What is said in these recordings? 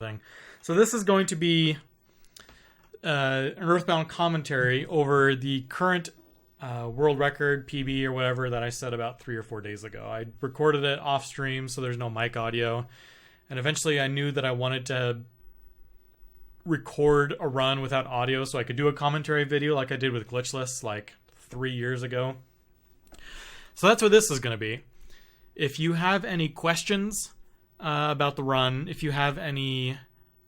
thing. So this is going to be an Earthbound commentary over the current world record, PB or whatever, that I set about 3 or 4 days ago. I recorded it off stream, so there's no mic audio. And eventually I knew that I wanted to record a run without audio so I could do a commentary video like I did with Glitchless like 3 years ago. So that's what this is going to be. If you have any questions about the run, if you have any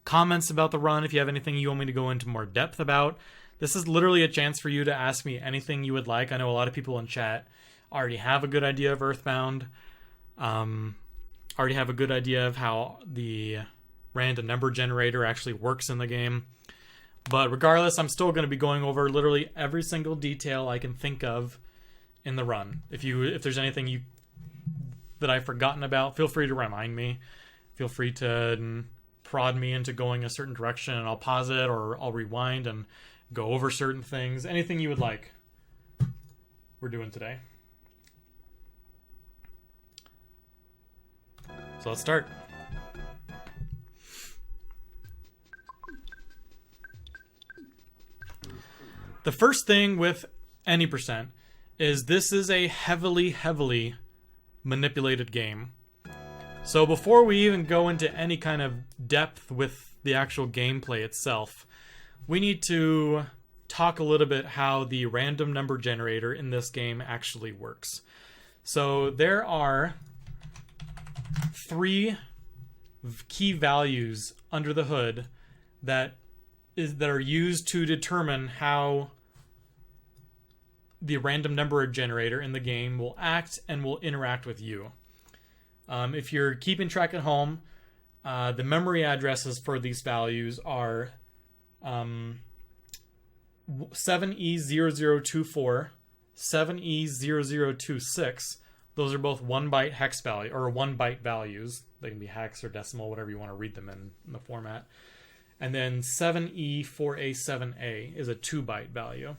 comments about the run, if you have anything you want me to go into more depth about, this is literally a chance for you to ask me anything you would like. I know a lot of people in chat already have a good idea of Earthbound, already have a good idea of how the random number generator actually works in the game. But regardless, I'm still going to be going over literally every single detail I can think of in the run. If there's anything that I've forgotten about, feel free to remind me. Feel free to prod me into going a certain direction, and I'll pause it or I'll rewind and go over certain things. Anything you would like, we're doing today. So let's start. The first thing with any percent is this is a heavily manipulated game. So before we even go into any kind of depth with the actual gameplay itself, we need to talk a little bit how the random number generator in this game actually works. So there are 3 key values under the hood that are used to determine how the random number generator in the game will act and will interact with you. If you're keeping track at home, the memory addresses for these values are 7E0024, 7E0026. Those are both 1 byte hex value, or 1 byte values. They can be hex or decimal, whatever you want to read them in the format. And then 7E4A7A is a 2 byte value.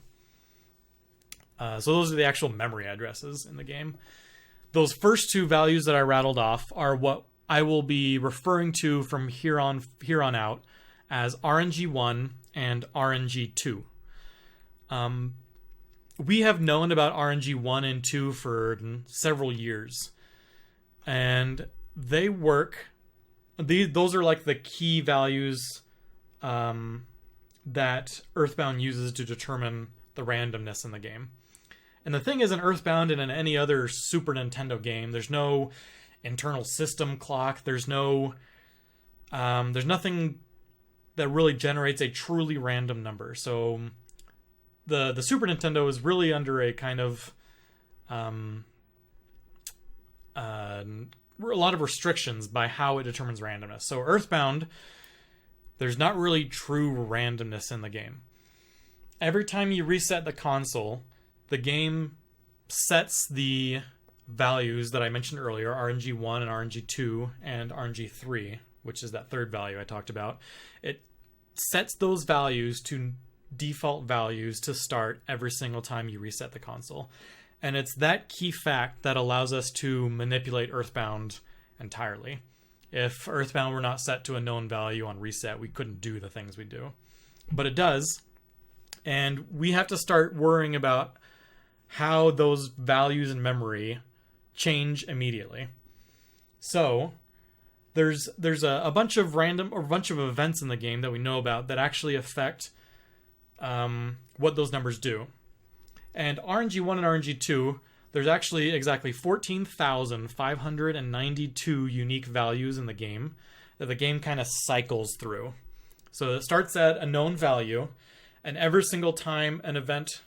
So those are the actual memory addresses in the game. Those first 2 values that I rattled off are what I will be referring to from here on out as RNG1 and RNG2. We have known about RNG1 and 2 for several years, and they work. Those are like the key values that Earthbound uses to determine the randomness in the game. And the thing is, in Earthbound and in any other Super Nintendo game, there's no internal system clock. There's nothing that really generates a truly random number. So the Super Nintendo is really under a kind of a lot of restrictions by how it determines randomness. So Earthbound, there's not really true randomness in the game. Every time you reset the console, the game sets the values that I mentioned earlier, RNG1 and RNG2 and RNG3, which is that third value I talked about. It sets those values to default values to start every single time you reset the console. And it's that key fact that allows us to manipulate Earthbound entirely. If Earthbound were not set to a known value on reset, we couldn't do the things we do. But it does. And we have to start worrying about how those values in memory change immediately. So there's a bunch of events in the game that we know about that actually affect what those numbers do. And RNG1 and RNG2, there's actually exactly 14,592 unique values in the game that the game kind of cycles through. So it starts at a known value, and every single time an event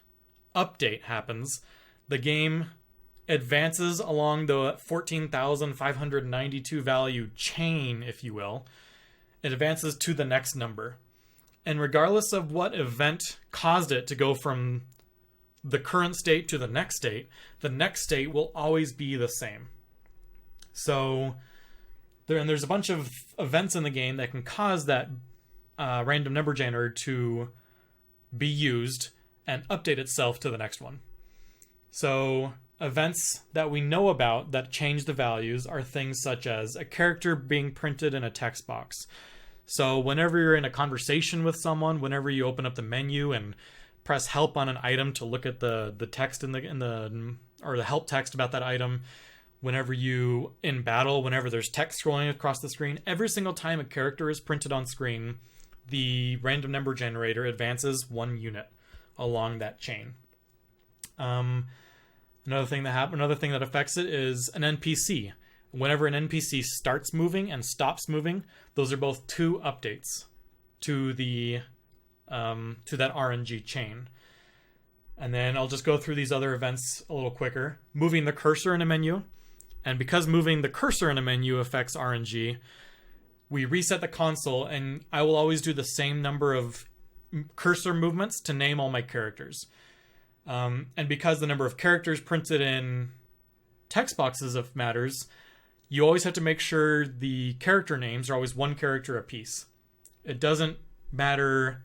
update happens, the game advances along the 14,592 value chain, if you will. It advances to the next number. And regardless of what event caused it to go from the current state to the next state will always be the same. So there's a bunch of events in the game that can cause that random number generator to be used and update itself to the next one. So events that we know about that change the values are things such as a character being printed in a text box, So whenever you're in a conversation with someone, whenever you open up the menu and press help on an item to look at the text in the or the help text about that item, whenever you in battle, whenever there's text scrolling across the screen, every single time a character is printed on screen, the random number generator advances 1 unit along that chain. Another thing that affects it is an NPC. Whenever an NPC starts moving and stops moving, those are both 2 updates to the to that RNG chain. And then I'll just go through these other events a little quicker. Moving the cursor in a menu. And because moving the cursor in a menu affects RNG, we reset the console, and I will always do the same number of cursor movements to name all my characters. And because the number of characters printed in text boxes of matters, you always have to make sure the character names are always 1 character apiece. It doesn't matter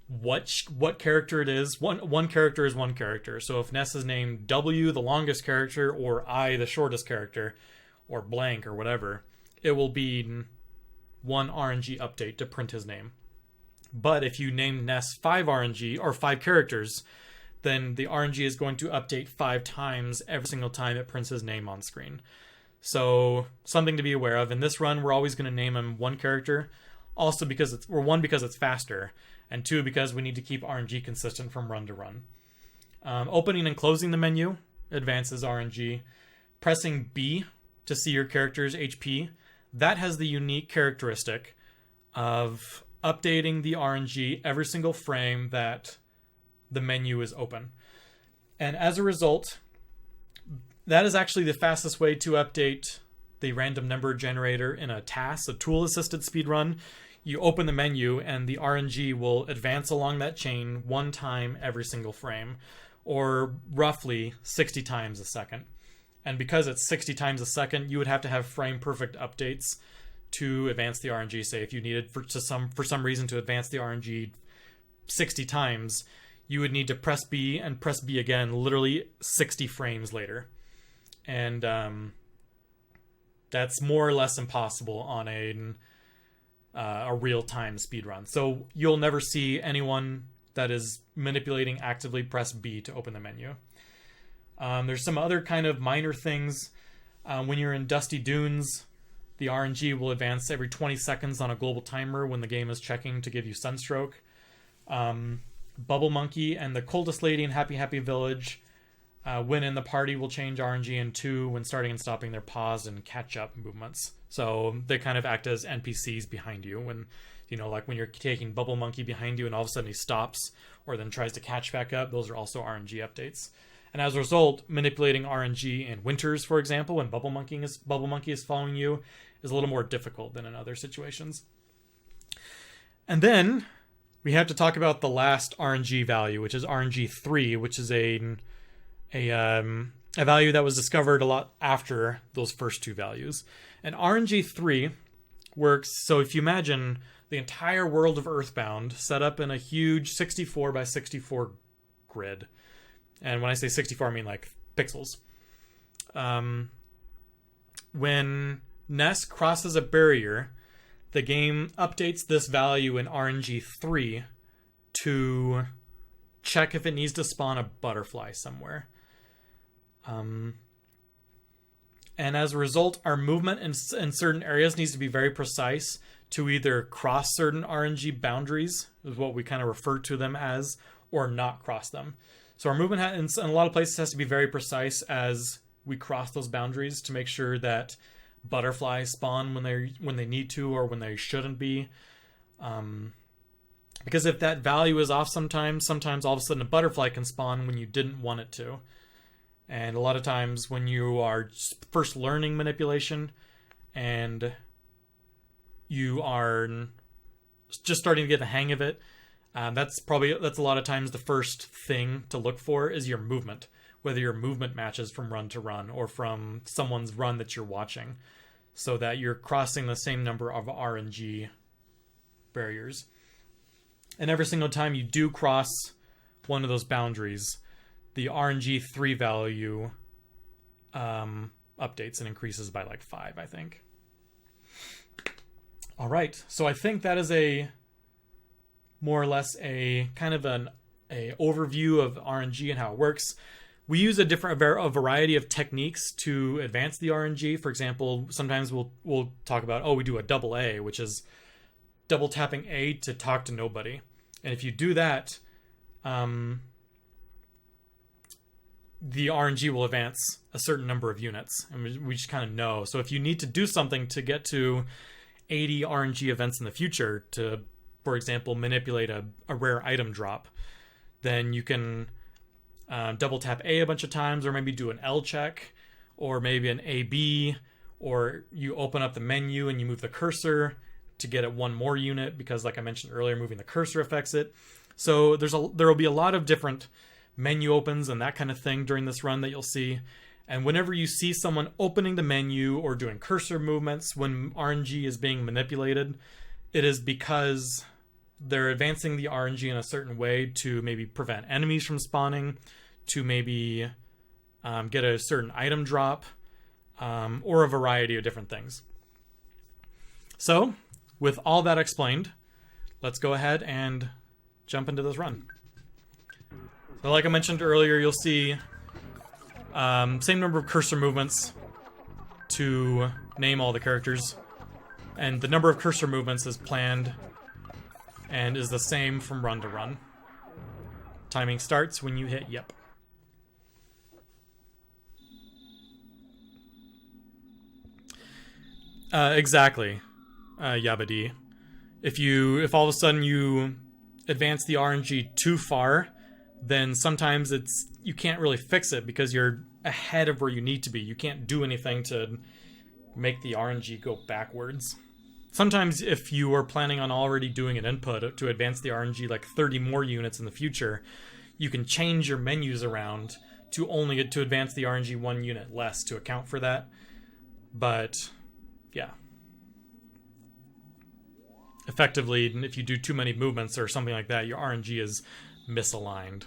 what character it is. One character is 1 character. So if Ness is named W, the longest character, or I, the shortest character, or blank, or whatever, it will be 1 RNG update to print his name. But if you name Ness 5 RNG, or 5 characters, then the RNG is going to update 5 times every single time it prints his name on screen. So something to be aware of. In this run, we're always going to name him 1 character. Also because because it's faster, and 2 because we need to keep RNG consistent from run to run. Opening and closing the menu advances RNG. Pressing B to see your character's HP, that has the unique characteristic of updating the RNG every single frame that the menu is open. And as a result, that is actually the fastest way to update the random number generator in a TAS, a tool-assisted speedrun. You open the menu and the RNG will advance along that chain 1 time every single frame, or roughly 60 times a second. And because it's 60 times a second, you would have to have frame-perfect updates to advance the RNG. Say if you needed for some reason to advance the RNG 60 times, you would need to press B and press B again literally 60 frames later. And that's more or less impossible on a real-time speedrun. So you'll never see anyone that is manipulating actively press B to open the menu. There's some other kind of minor things. When you're in Dusty Dunes, the RNG will advance every 20 seconds on a global timer when the game is checking to give you Sunstroke. Bubble Monkey and the Coldest Lady in Happy Happy Village, when in the party, will change RNG in 2 when starting and stopping their pause and catch-up movements. So they kind of act as NPCs behind you when, like when you're taking Bubble Monkey behind you and all of a sudden he stops or then tries to catch back up. Those are also RNG updates. And as a result, manipulating RNG in Winters, for example, when Bubble Monkey is following you, is a little more difficult than in other situations. And then we have to talk about the last RNG value, which is RNG3, which is a value that was discovered a lot after those first 2 values. And RNG3 works, so if you imagine the entire world of Earthbound set up in a huge 64 by 64 grid. And when I say 64, I mean like pixels. When Ness crosses a barrier, the game updates this value in RNG3 to check if it needs to spawn a butterfly somewhere. And as a result, our movement in certain areas needs to be very precise to either cross certain RNG boundaries, is what we kind of refer to them as, or not cross them. So our movement in a lot of places has to be very precise as we cross those boundaries to make sure that butterflies spawn when they need to or when they shouldn't be. Because if that value is off sometimes all of a sudden a butterfly can spawn when you didn't want it to. And a lot of times when you are first learning manipulation and you are just starting to get the hang of it, that's a lot of times the first thing to look for is your movement. Whether your movement matches from run to run or from someone's run that you're watching, so that you're crossing the same number of RNG barriers. And every single time you do cross one of those boundaries, the RNG3 value updates and increases by like 5, I think. All right, so I think that is a more or less a kind of a overview of RNG and how it works. We use a variety of techniques to advance the RNG. For example, sometimes we'll talk about, we do a double A, which is double tapping A to talk to nobody. And if you do that, the RNG will advance a certain number of units, and we just kind of know. So if you need to do something to get to 80 RNG events in the future to, for example, manipulate a rare item drop, then you can double tap A a bunch of times, or maybe do an L check, or maybe an AB, or you open up the menu and you move the cursor to get it one more unit, because like I mentioned earlier, moving the cursor affects it. So there will be a lot of different menu opens and that kind of thing during this run that you'll see. And whenever you see someone opening the menu or doing cursor movements when RNG is being manipulated, it is because they're advancing the RNG in a certain way to maybe prevent enemies from spawning, to maybe get a certain item drop, or a variety of different things. So, with all that explained, let's go ahead and jump into this run. So like I mentioned earlier, you'll see same number of cursor movements to name all the characters, and the number of cursor movements is planned and is the same from run to run. Timing starts when you hit yep. Exactly, Yabadi. If all of a sudden you advance the RNG too far, then sometimes you can't really fix it because you're ahead of where you need to be. You can't do anything to make the RNG go backwards. Sometimes if you are planning on already doing an input to advance the RNG like 30 more units in the future, you can change your menus around to advance the RNG 1 unit less to account for that. But yeah. Effectively, if you do too many movements or something like that, your RNG is misaligned.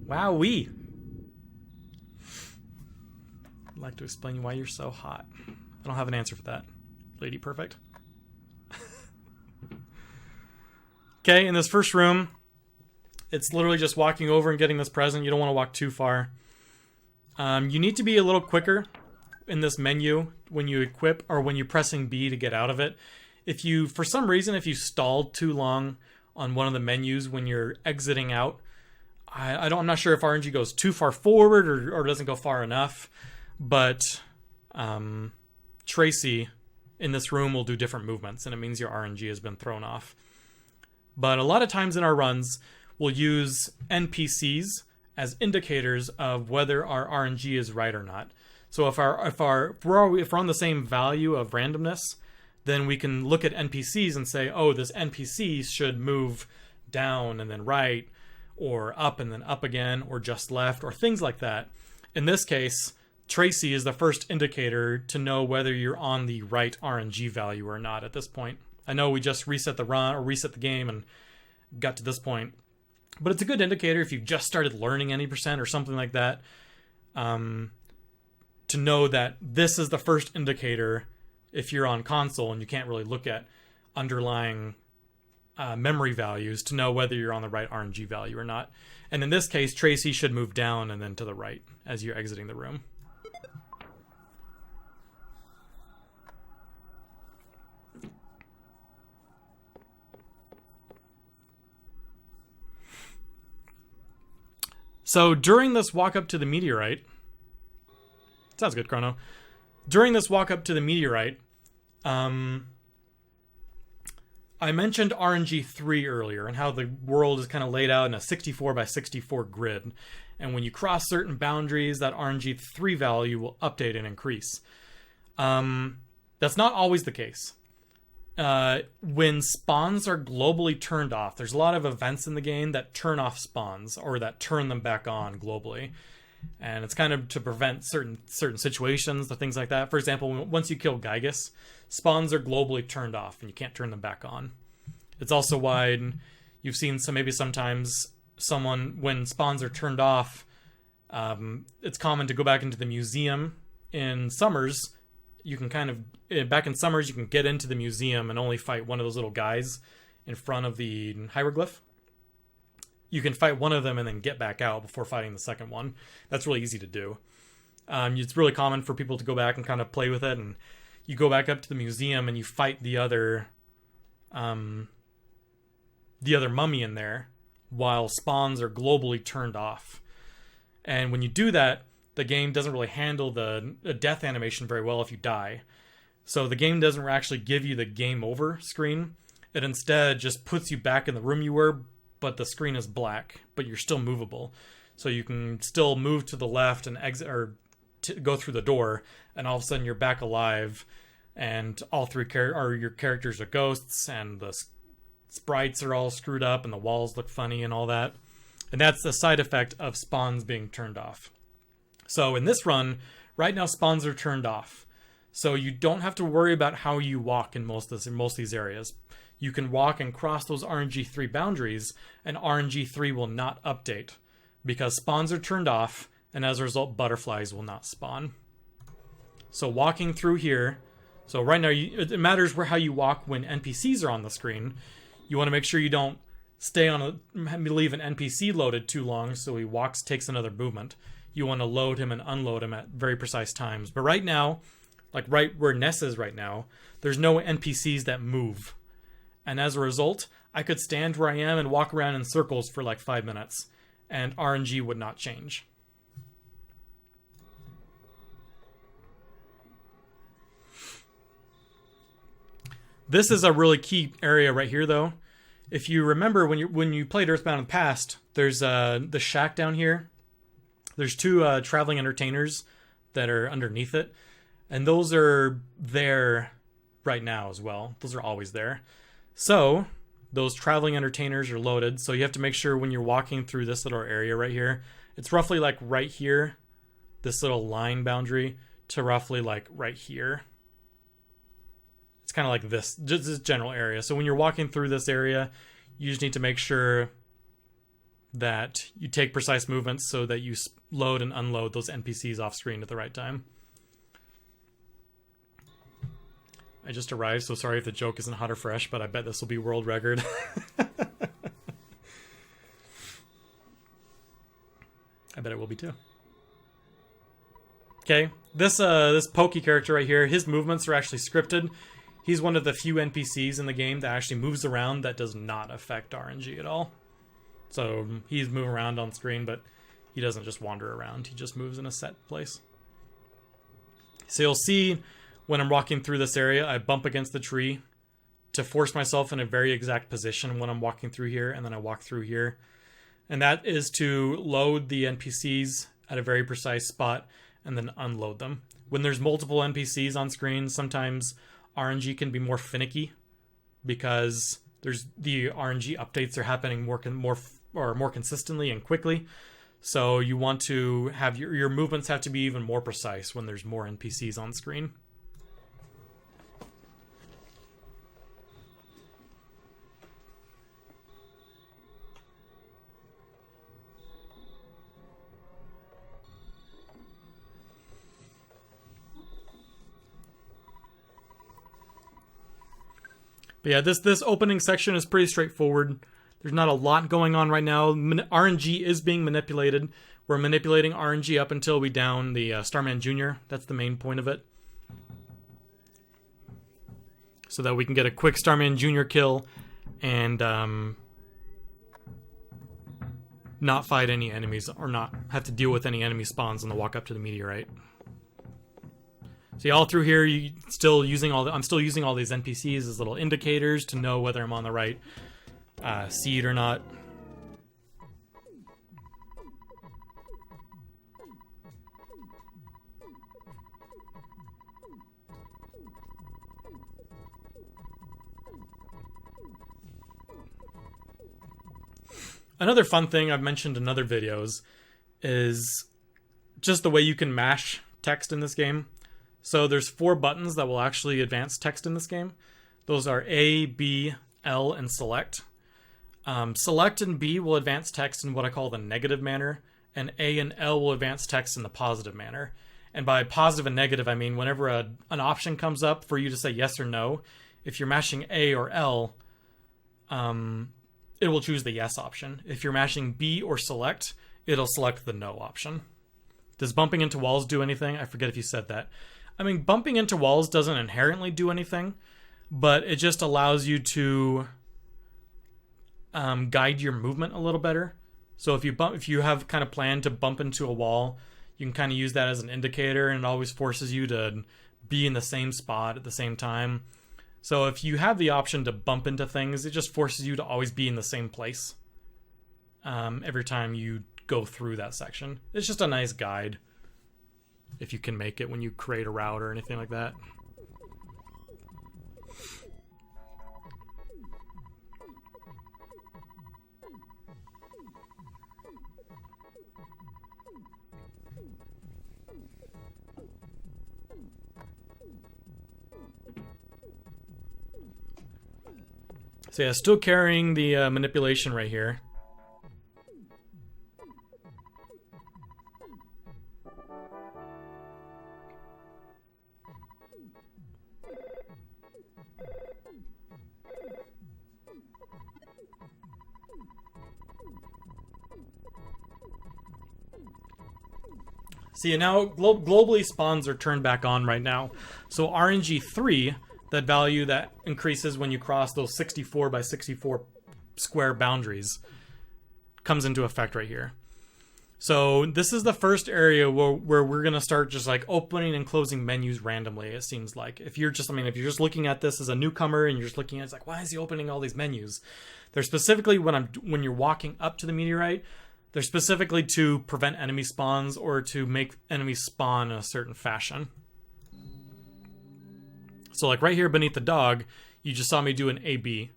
Wowee! I'd like to explain why you're so hot. I don't have an answer for that, Lady Perfect. Okay, in this first room, it's literally just walking over and getting this present. You don't want to walk too far. You need to be a little quicker in this menu when you equip or when you're pressing B to get out of it. For some reason, if you stalled too long on one of the menus when you're exiting out, I'm not sure if RNG goes too far forward or doesn't go far enough, but Tracy in this room will do different movements, and it means your RNG has been thrown off. But a lot of times in our runs, we'll use NPCs as indicators of whether our RNG is right or not. So if we're on the same value of randomness, then we can look at NPCs and say, oh, this NPC should move down and then right, or up and then up again, or just left, or things like that. In this case, Tracy is the first indicator to know whether you're on the right RNG value or not at this point. I know we just reset the run or reset the game and got to this point, but it's a good indicator if you've just started learning any percent or something like that, to know that this is the first indicator if you're on console and you can't really look at underlying memory values to know whether you're on the right RNG value or not. And in this case, Tracy should move down and then to the right as you're exiting the room. So during this walk up to the meteorite, sounds good, Chrono. During this walk up to the meteorite, I mentioned RNG 3 earlier and how the world is kind of laid out in a 64 by 64 grid. And when you cross certain boundaries, that RNG 3 value will update and increase. That's not always the case. When spawns are globally turned off, there's a lot of events in the game that turn off spawns or that turn them back on globally. And it's kind of to prevent certain situations, the things like that. For example, once you kill Gygus, spawns are globally turned off, and you can't turn them back on. It's also why you've seen sometimes someone, when spawns are turned off, it's common to go back into the museum in Summers. You can back in Summers, you can get into the museum and only fight one of those little guys in front of the hieroglyph. You can fight one of them and then get back out before fighting the second one. That's really easy to do. It's really common for people to go back and kind of play with it, and you go back up to the museum and you fight the other mummy in there while spawns are globally turned off. And when you do that, the game doesn't really handle the death animation very well if you die. So the game doesn't actually give you the game over screen. It instead just puts you back in the room you were, but the screen is black, but you're still movable. So you can still move to the left and exit, or go through the door, and all of a sudden you're back alive, and all three your characters are ghosts, and the sprites are all screwed up, and the walls look funny and all that. And that's the side effect of spawns being turned off. So in this run, right now spawns are turned off. So you don't have to worry about how you walk in most of these areas. You can walk and cross those RNG3 boundaries, and RNG3 will not update because spawns are turned off, and as a result, butterflies will not spawn. So walking through here, so right now it matters how you walk when NPCs are on the screen. You want to make sure you don't leave an NPC loaded too long, so he takes another movement. You want to load him and unload him at very precise times. But right now, like right where Ness is right now, there's no NPCs that move. And as a result, I could stand where I am and walk around in circles for like 5 minutes, and RNG would not change. This is a really key area right here, though. If you remember when you played Earthbound in the past, there's the shack down here. There's two traveling entertainers that are underneath it, and those are there right now as well. Those are always there. So those traveling entertainers are loaded, so you have to make sure when you're walking through this little area right here, it's roughly like right here, this little line boundary, to roughly like right here. It's kind of like this, just this general area. So when you're walking through this area, you just need to make sure that you take precise movements so that you load and unload those NPCs off screen at the right time. I just arrived, so sorry if the joke isn't hot or fresh, but I bet this will be world record. I bet it will be too. Okay, this Pokey character right here, his movements are actually scripted. He's one of the few NPCs in the game that actually moves around that does not affect RNG at all. So he's moving around on screen, but he doesn't just wander around. He just moves in a set place. So you'll see when I'm walking through this area, I bump against the tree to force myself in a very exact position when I'm walking through here, and then I walk through here. And that is to load the NPCs at a very precise spot and then unload them. When there's multiple NPCs on screen, sometimes RNG can be more finicky because the RNG updates are happening more consistently and quickly. So you want to have your movements have to be even more precise when there's more NPCs on screen. But yeah, this opening section is pretty straightforward. There's not a lot going on right now. RNG is being manipulated. We're manipulating RNG up until we down the Starman Jr. That's the main point of it. So that we can get a quick Starman Jr. kill and not fight any enemies or not have to deal with any enemy spawns on the walk up to the meteorite. See, all through here, I'm still using all these NPCs as little indicators to know whether I'm on the right seed or not. Another fun thing I've mentioned in other videos is just the way you can mash text in this game. So there's 4 buttons that will actually advance text in this game. Those are A, B, L, and select. Select and B will advance text in what I call the negative manner, and A and L will advance text in the positive manner. And by positive and negative, I mean whenever an option comes up for you to say yes or no, if you're mashing A or L, it will choose the yes option. If you're mashing B or select, it'll select the no option. Does bumping into walls do anything? I forget if you said that. I mean, bumping into walls doesn't inherently do anything, but it just allows you to guide your movement a little better. So if you have kind of planned to bump into a wall, you can kind of use that as an indicator, and it always forces you to be in the same spot at the same time. So if you have the option to bump into things, it just forces you to always be in the same place every time you go through that section. It's just a nice guide if you can make it when you create a route or anything like that. So yeah, still carrying the manipulation right here. See, now globally spawns are turned back on right now. So RNG 3, that value that increases when you cross those 64 by 64 square boundaries, comes into effect right here. So this is the first area where we're going to start just like opening and closing menus randomly, it seems like. If you're just looking at this as a newcomer and you're just looking at it, it's like, why is he opening all these menus? They're specifically when you're walking up to the meteorite, they're specifically to prevent enemy spawns or to make enemies spawn in a certain fashion. So like right here beneath the dog, you just saw me do an AB.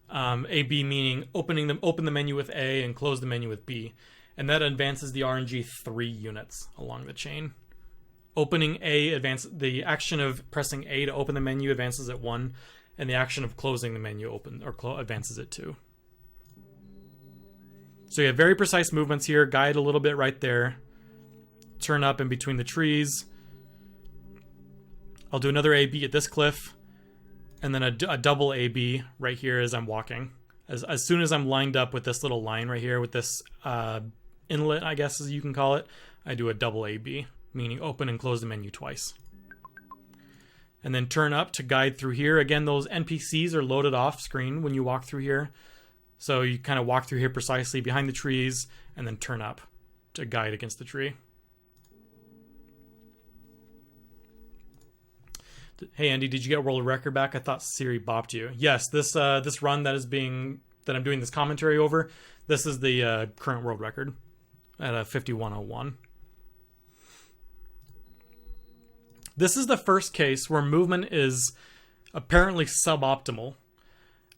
AB meaning open the menu with A and close the menu with B. And that advances the RNG 3 units along the chain. Opening A the action of pressing A to open the menu advances it 1, and the action of closing the menu advances it 2. So you have very precise movements here. Guide a little bit right there. Turn up in between the trees. I'll do another AB at this cliff, and then a double AB right here as I'm walking. As soon as I'm lined up with this little line right here, with this inlet, I guess as you can call it, I do a double AB, meaning open and close the menu twice. And then turn up to guide through here. Again, those NPCs are loaded off screen when you walk through here. So you kind of walk through here precisely behind the trees, and then turn up to guide against the tree. Hey Andy, did you get world record back? I thought Siri bopped you. Yes, this run that I'm doing this commentary over, this is the current world record at a 51:01. This is the first case where movement is apparently suboptimal,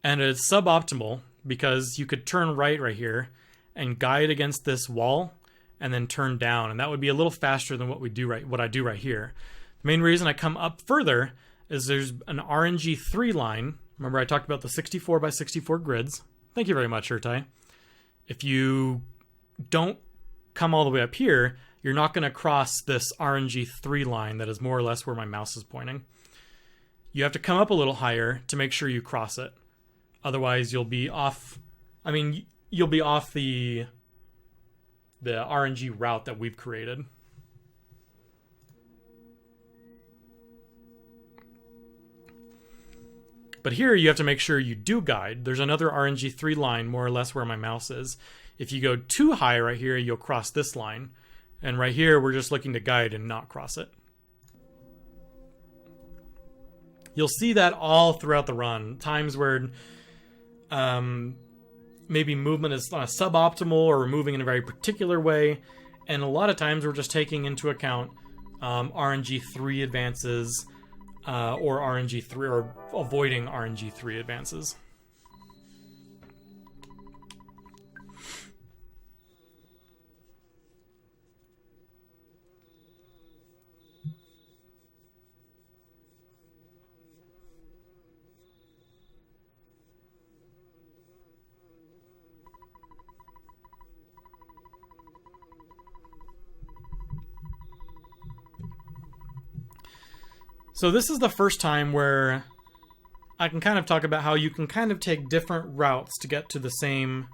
and it's suboptimal because you could turn right here and guide against this wall and then turn down, and that would be a little faster than what I do right here. The main reason I come up further is there's an RNG 3 line. Remember I talked about the 64 by 64 grids. Thank you very much, Urtai. If you don't come all the way up here, you're not going to cross this RNG 3 line that is more or less where my mouse is pointing. You have to come up a little higher to make sure you cross it. Otherwise, you'll be off. You'll be off the RNG route that we've created. But here you have to make sure you do guide. There's another RNG 3 line more or less where my mouse is. If you go too high right here, you'll cross this line. And right here, we're just looking to guide and not cross it. You'll see that all throughout the run. Times where maybe movement is suboptimal or we're moving in a very particular way. And a lot of times we're just taking into account RNG 3 advances or RNG 3 or avoiding RNG 3 advances. So this is the first time where I can kind of talk about how you can kind of take different routes to get to the same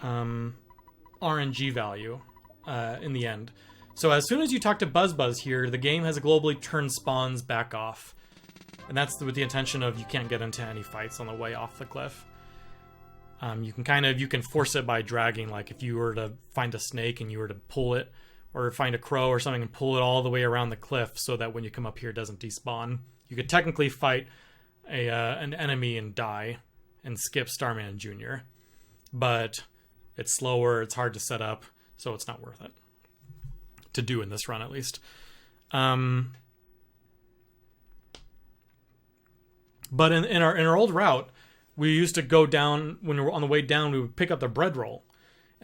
RNG value in the end. So as soon as you talk to Buzz here, the game has globally turned spawns back off. And that's with the intention of you can't get into any fights on the way off the cliff. You can force it by dragging, like if you were to find a snake and you were to pull it, or find a crow or something and pull it all the way around the cliff so that when you come up here it doesn't despawn. You could technically fight an enemy and die and skip Starman Jr. But it's slower, it's hard to set up, so it's not worth it. To do in this run, at least. But in our old route, we used to go down, when we were on the way down, we would pick up the bread roll.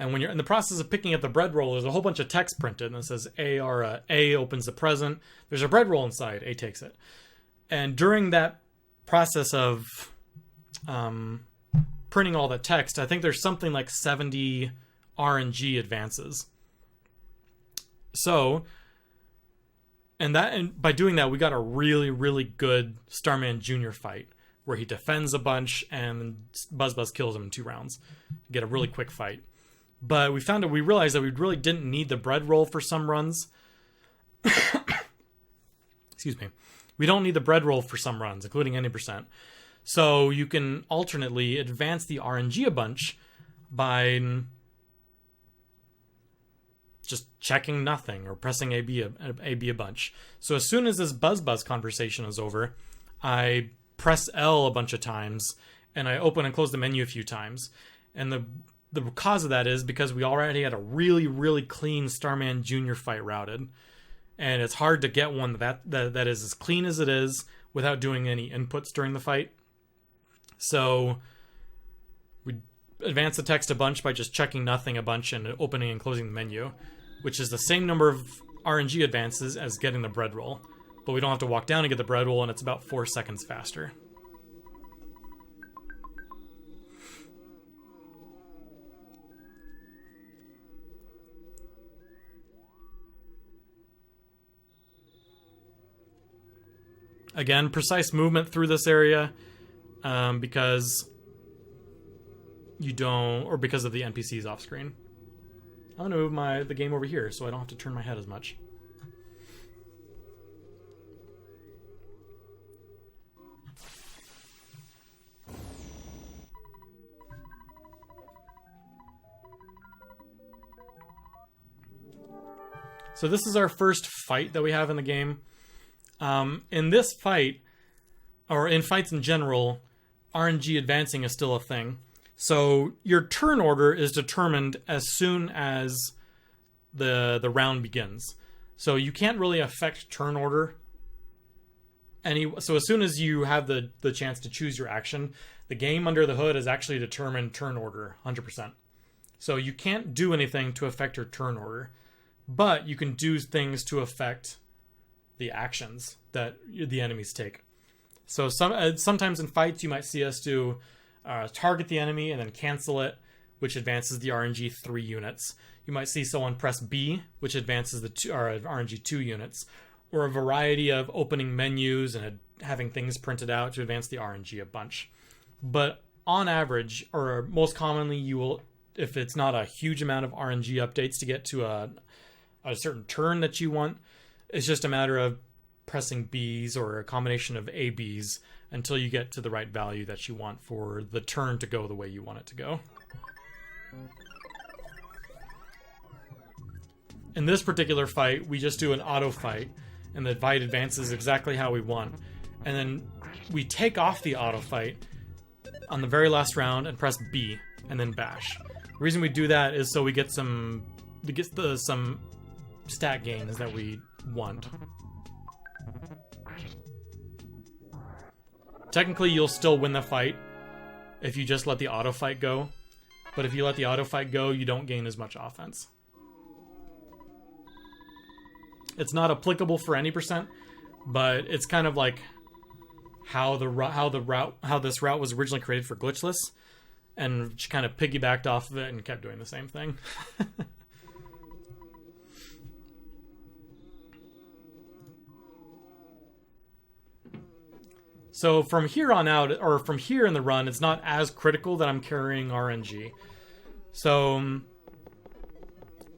And when you're in the process of picking up the bread roll, there's a whole bunch of text printed, and it says A, or A opens the present. There's a bread roll inside, A takes it. And during that process of printing all that text, I think there's something like 70 RNG advances. So, and by doing that, we got a really, really good Starman Jr. fight, where he defends a bunch and Buzz kills him in 2 rounds. Get a really quick fight. But we realized that we really didn't need the bread roll for some runs. Excuse me. We don't need the bread roll for some runs, including any percent. So you can alternately advance the RNG a bunch by just checking nothing or pressing AB a bunch. So as soon as this Buzz conversation is over, I press L a bunch of times and I open and close the menu a few times. And the cause of that is because we already had a really, really clean Starman Jr. fight routed. And it's hard to get one that is as clean as it is without doing any inputs during the fight. So we advance the text a bunch by just checking nothing a bunch and opening and closing the menu, which is the same number of RNG advances as getting the bread roll. But we don't have to walk down and get the bread roll, and it's about 4 seconds faster. Again, precise movement through this area because you don't, or because of the NPCs off screen. I'm going to move the game over here so I don't have to turn my head as much. So this is our first fight that we have in the game. In this fight, or in fights in general, RNG advancing is still a thing. So your turn order is determined as soon as the round begins. So you can't really affect turn order. So as soon as you have the chance to choose your action, the game under the hood has actually determined turn order 100%. So you can't do anything to affect your turn order, but you can do things to affect the actions that the enemies take. So sometimes in fights you might see us do target the enemy and then cancel it, which advances the RNG 3 units. You might see someone press B, which advances the RNG 2 units, or a variety of opening menus and having things printed out to advance the RNG a bunch. But on average, or most commonly, you will, if it's not a huge amount of RNG updates to get to a certain turn that you want, it's just a matter of pressing Bs or a combination of ABs until you get to the right value that you want for the turn to go the way you want it to go. In this particular fight, we just do an auto fight, and the fight advances exactly how we want. And then we take off the auto fight on the very last round and press B, and then bash. The reason we do that is so we get some stat gains that we want. Technically, you'll still win the fight if you just let the auto fight go, but if you let the auto fight go, you don't gain as much offense. It's not applicable for any percent, but it's kind of like how this route was originally created for glitchless, and kind of piggybacked off of it and kept doing the same thing. So from here on out, or from here in the run, it's not as critical that I'm carrying RNG. So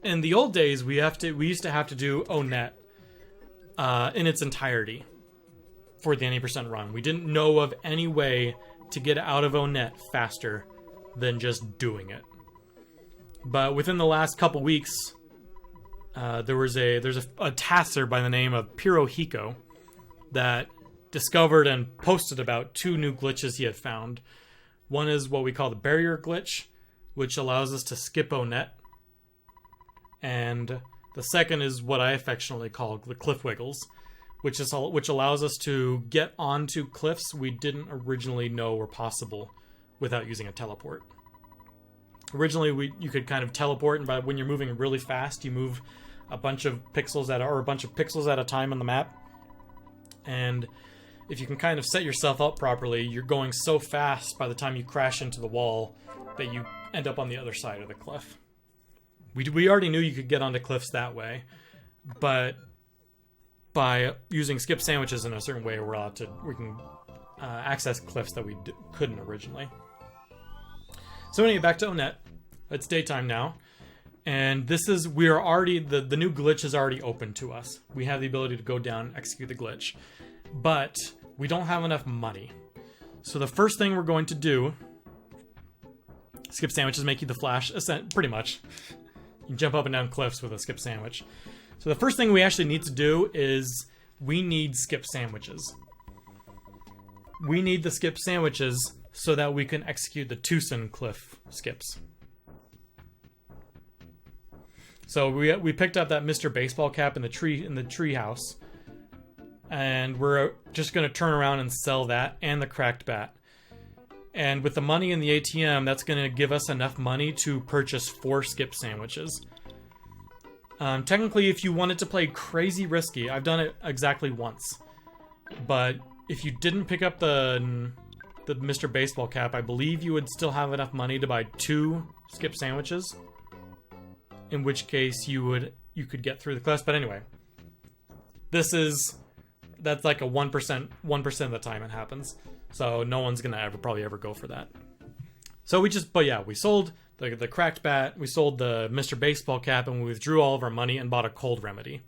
in the old days, we used to have to do ONET in its entirety for the 90% run. We didn't know of any way to get out of ONET faster than just doing it. But within the last couple weeks, there's a tasker by the name of Pirohiko that discovered and posted about 2 new glitches he had found. One is what we call the barrier glitch, which allows us to skip ONET. And the second is what I affectionately call the cliff wiggles, which allows us to get onto cliffs we didn't originally know were possible without using a teleport. Originally, you could kind of teleport, and when you're moving really fast, you move a bunch of pixels at a time on the map. And if you can kind of set yourself up properly, you're going so fast by the time you crash into the wall that you end up on the other side of the cliff. We already knew you could get onto cliffs that way, but by using skip sandwiches in a certain way, we can access cliffs that we couldn't originally. So anyway, back to ONET. It's daytime now, and the new glitch is already open to us. We have the ability to go down and execute the glitch, but we don't have enough money. So the first thing we're going to do, skip sandwiches make you the Flash, pretty much. You can jump up and down cliffs with a skip sandwich. So the first thing we actually need to do is we need skip sandwiches. We need the skip sandwiches so that we can execute the Tucson cliff skips. So we picked up that Mr. Baseball cap in the tree house, and we're just going to turn around and sell that and the cracked bat. And with the money in the ATM, that's going to give us enough money to purchase 4 skip sandwiches. Technically, if you wanted to play crazy risky, I've done it exactly once. But if you didn't pick up the Mr. Baseball cap, I believe you would still have enough money to buy 2 skip sandwiches. In which case you could get through the class. But anyway, that's like a 1% of the time it happens. So no one's gonna probably ever go for that. So we sold the cracked bat, we sold the Mr. Baseball cap, and we withdrew all of our money and bought a cold remedy.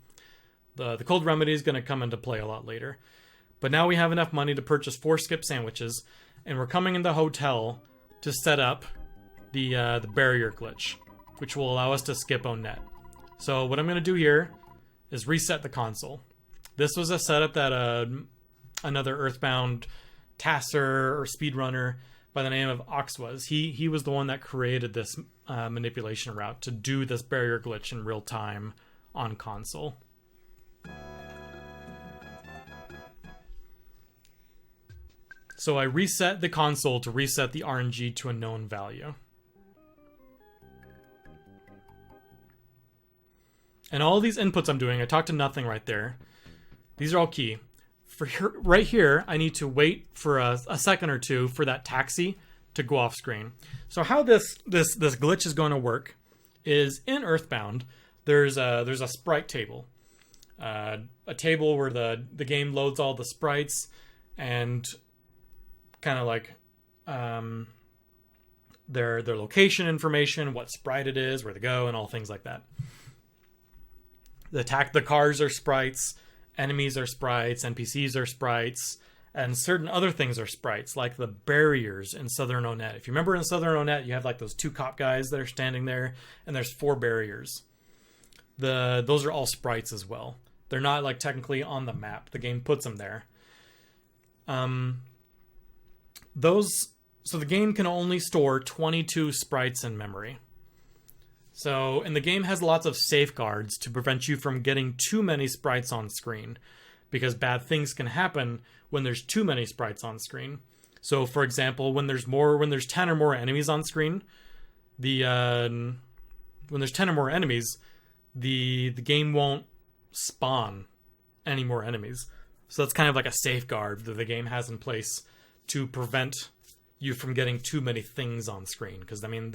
The cold remedy is gonna come into play a lot later. But now we have enough money to purchase 4 skip sandwiches, and we're coming in the hotel to set up the barrier glitch, which will allow us to skip ONET. So what I'm going to do here is reset the console. This was a setup that another Earthbound tasker or speedrunner by the name of Ox was. He was the one that created this manipulation route to do this barrier glitch in real time on console. So I reset the console to reset the RNG to a known value. And all these inputs I'm doing, I talked to nothing right there. These are all key. Right here, I need to wait for a second or two for that taxi to go off screen. So how this glitch is going to work is in Earthbound, there's a sprite table. A table where the game loads all the sprites and kind of like their location information, what sprite it is, where to go, and all things like that. The cars are sprites, enemies are sprites, NPCs are sprites, and certain other things are sprites, like the barriers in Southern ONET. If you remember in Southern ONET, you have like those 2 cop guys that are standing there, and there's 4 barriers. Those are all sprites as well. They're not like technically on the map. The game puts them there. So the game can only store 22 sprites in memory. And the game has lots of safeguards to prevent you from getting too many sprites on screen, because bad things can happen when there's too many sprites on screen. So, for example, when there's 10 or more enemies on screen, the game won't spawn any more enemies. So that's kind of like a safeguard that the game has in place to prevent you from getting too many things on screen. Because I mean,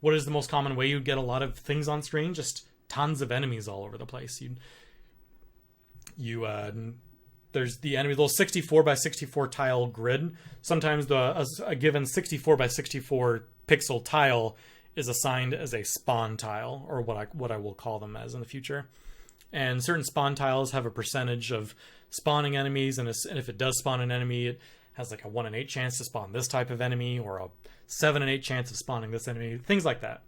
what is the most common way you'd get a lot of things on screen? Just tons of enemies all over the place. there's the enemy, little 64 by 64 tile grid. Sometimes a given 64 by 64 pixel tile is assigned as a spawn tile, or what I will call them as in the future. And certain spawn tiles have a percentage of spawning enemies, and if it does spawn an enemy, it has like a 1 in 8 chance to spawn this type of enemy, or a 7 in 8 chance of spawning this enemy, things like that.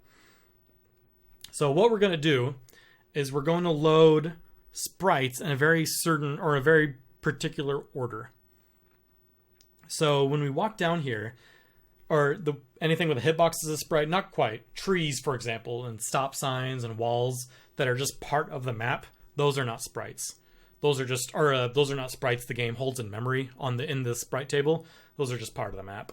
So what we're going to do is we're going to load sprites in a very certain, or a very particular order. So when we walk down here, or anything with a hitbox is a sprite, not quite. Trees, for example, and stop signs and walls that are just part of the map, those are not sprites. Those are not sprites the game holds in memory in the sprite table. Those are just part of the map.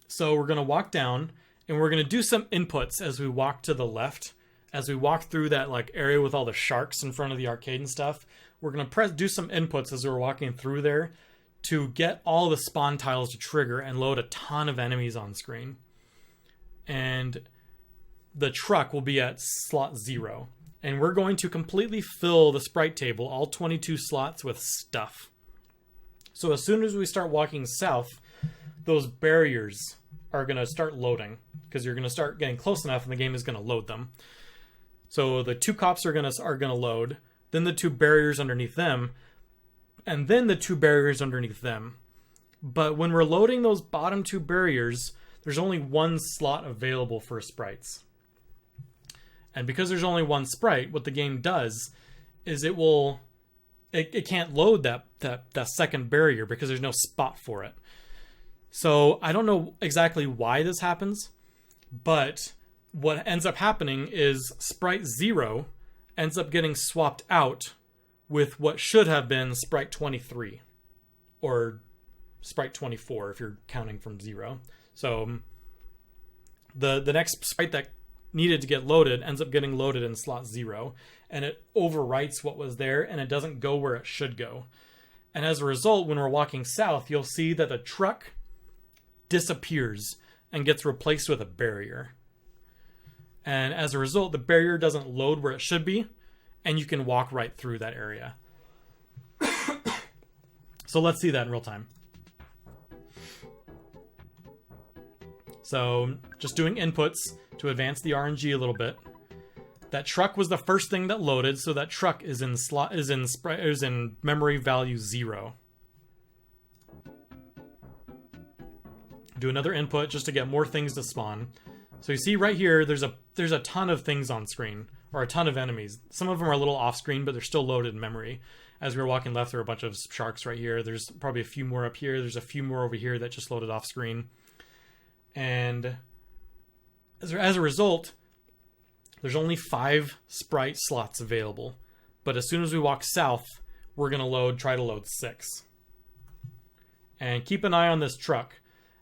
So we're going to walk down, and we're going to do some inputs as we walk to the left. As we walk through that like area with all the sharks in front of the arcade and stuff, we're going to do some inputs as we're walking through there to get all the spawn tiles to trigger and load a ton of enemies on screen. And the truck will be at slot 0. And we're going to completely fill the sprite table, all 22 slots, with stuff. So as soon as we start walking south, those barriers are going to start loading, because you're going to start getting close enough and the game is going to load them. So the 2 cops are going to load, then the 2 barriers underneath them, and then the 2 barriers underneath them. But when we're loading those bottom 2 barriers, there's only 1 slot available for sprites. And because there's only 1 sprite, what the game does is it can't load that second barrier because there's no spot for it. So I don't know exactly why this happens, but what ends up happening is sprite 0 ends up getting swapped out with what should have been sprite 23, or sprite 24 if you're counting from 0. So the next sprite that needed to get loaded ends up getting loaded in slot 0, and it overwrites what was there, and it doesn't go where it should go. And as a result, when we're walking south, you'll see that the truck disappears and gets replaced with a barrier. And as a result, the barrier doesn't load where it should be, and you can walk right through that area. So let's see that in real time. So just doing inputs to advance the RNG a little bit. That truck was the first thing that loaded, so that truck is in memory value 0. Do another input just to get more things to spawn. So you see right here, there's a ton of things on screen, or a ton of enemies. Some of them are a little off screen, but they're still loaded in memory. As we were walking left, there are a bunch of sharks right here. There's probably a few more up here. There's a few more over here that just loaded off screen. And as a result, there's only 5 sprite slots available. But as soon as we walk south, we're going to try to load 6. And keep an eye on this truck.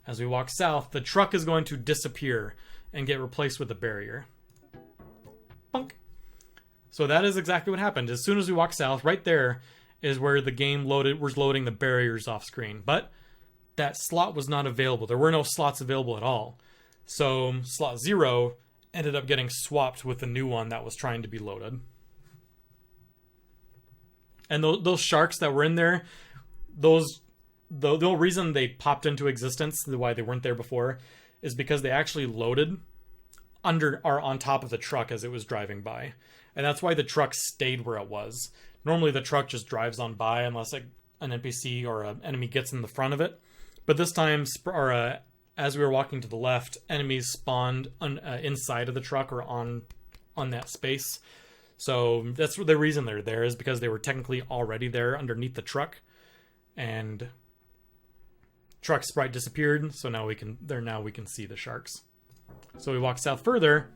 As we walk south, the truck is going to disappear and get replaced with a barrier. Bunk. So that is exactly what happened. As soon as we walk south, right there is where the game was loading the barriers off screen. But that slot was not available. There were no slots available at all. So slot 0 ended up getting swapped with the new one that was trying to be loaded. And those sharks that were in there, the reason they popped into existence, why they weren't there before, is because they actually loaded on top of the truck as it was driving by. And that's why the truck stayed where it was. Normally the truck just drives on by unless an NPC or an enemy gets in the front of it. But this time, as we were walking to the left, enemies spawned inside of the truck or on that space. So that's the reason they're there, is because they were technically already there underneath the truck. And truck sprite disappeared, so now we can see the sharks. So we walk south further,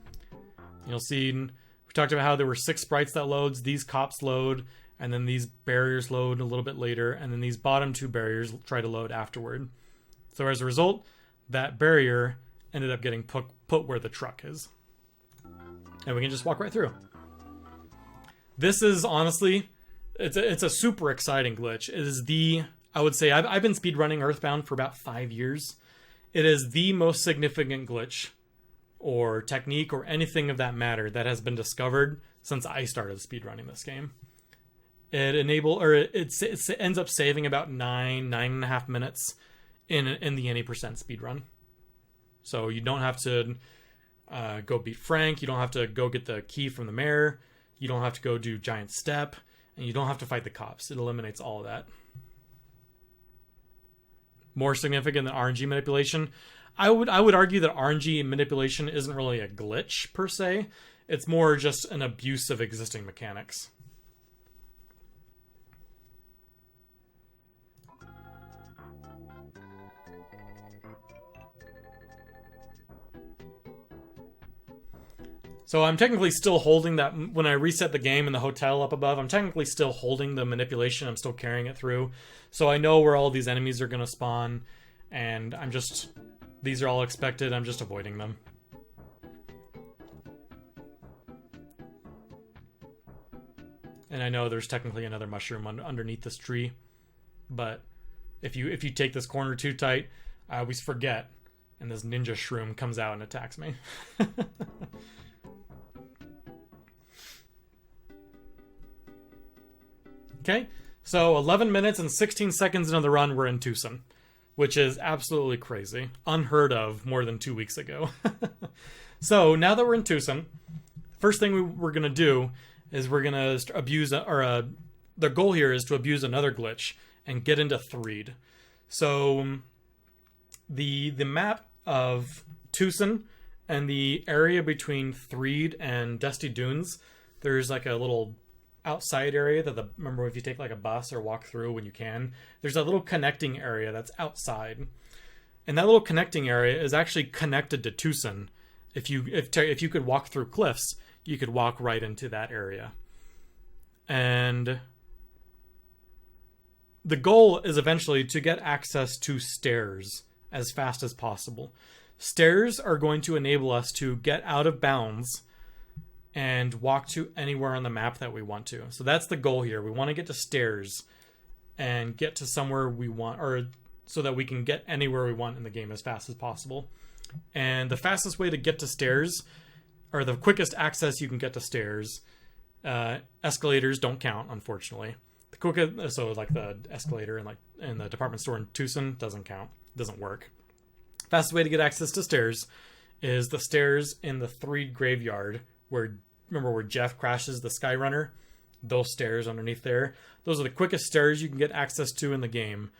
you'll see we talked about how there were 6 sprites that loads. These cops load, and then these barriers load a little bit later, and then these bottom 2 barriers try to load afterward. So as a result, that barrier ended up getting put where the truck is. And we can just walk right through. This is honestly, it's a super exciting glitch. It is I would say I've been speedrunning Earthbound for about 5 years. It is the most significant glitch or technique or anything of that matter that has been discovered since I started speedrunning this game. It ends up saving about 9.5 minutes in the any percent speedrun. So you don't have to go beat Frank. You don't have to go get the key from the mayor. You don't have to go do giant step, and you don't have to fight the cops. It eliminates all of that. More significant than RNG manipulation, I would argue that RNG manipulation isn't really a glitch per se. It's more just an abuse of existing mechanics. So I'm technically still holding that. When I reset the game in the hotel up above, I'm technically still holding the manipulation. I'm still carrying it through. So I know where all these enemies are going to spawn. And these are all expected. I'm just avoiding them. And I know there's technically another mushroom underneath this tree. But if you take this corner too tight, I always forget. And this ninja shroom comes out and attacks me. Okay, so 11 minutes and 16 seconds into the run, we're in Tucson, which is absolutely crazy. Unheard of more than 2 weeks ago. So now that we're in Tucson, first thing we're going to do is we're going to abuse, the goal here is to abuse another glitch and get into Threed. So the map of Tucson and the area between Threed and Dusty Dunes, there's like a little outside area that remember if you take like a bus or walk through when you can, there's a little connecting area that's outside, and that little connecting area is actually connected to Tucson. If you could walk through cliffs, you could walk right into that area. And the goal is eventually to get access to stairs as fast as possible. Stairs are going to enable us to get out of bounds and walk to anywhere on the map that we want to. So that's the goal here. We want to get to stairs and get to somewhere we want, or so that we can get anywhere we want in the game as fast as possible. And the fastest way to get to stairs, or the quickest access you can get to stairs, escalators don't count, unfortunately. The quickest, so like the escalator in the department store in Tucson doesn't count, doesn't work. Fastest way to get access to stairs is the stairs in the Threed graveyard, where Jeff crashes the Skyrunner. Those stairs underneath there, those are the quickest stairs you can get access to in the game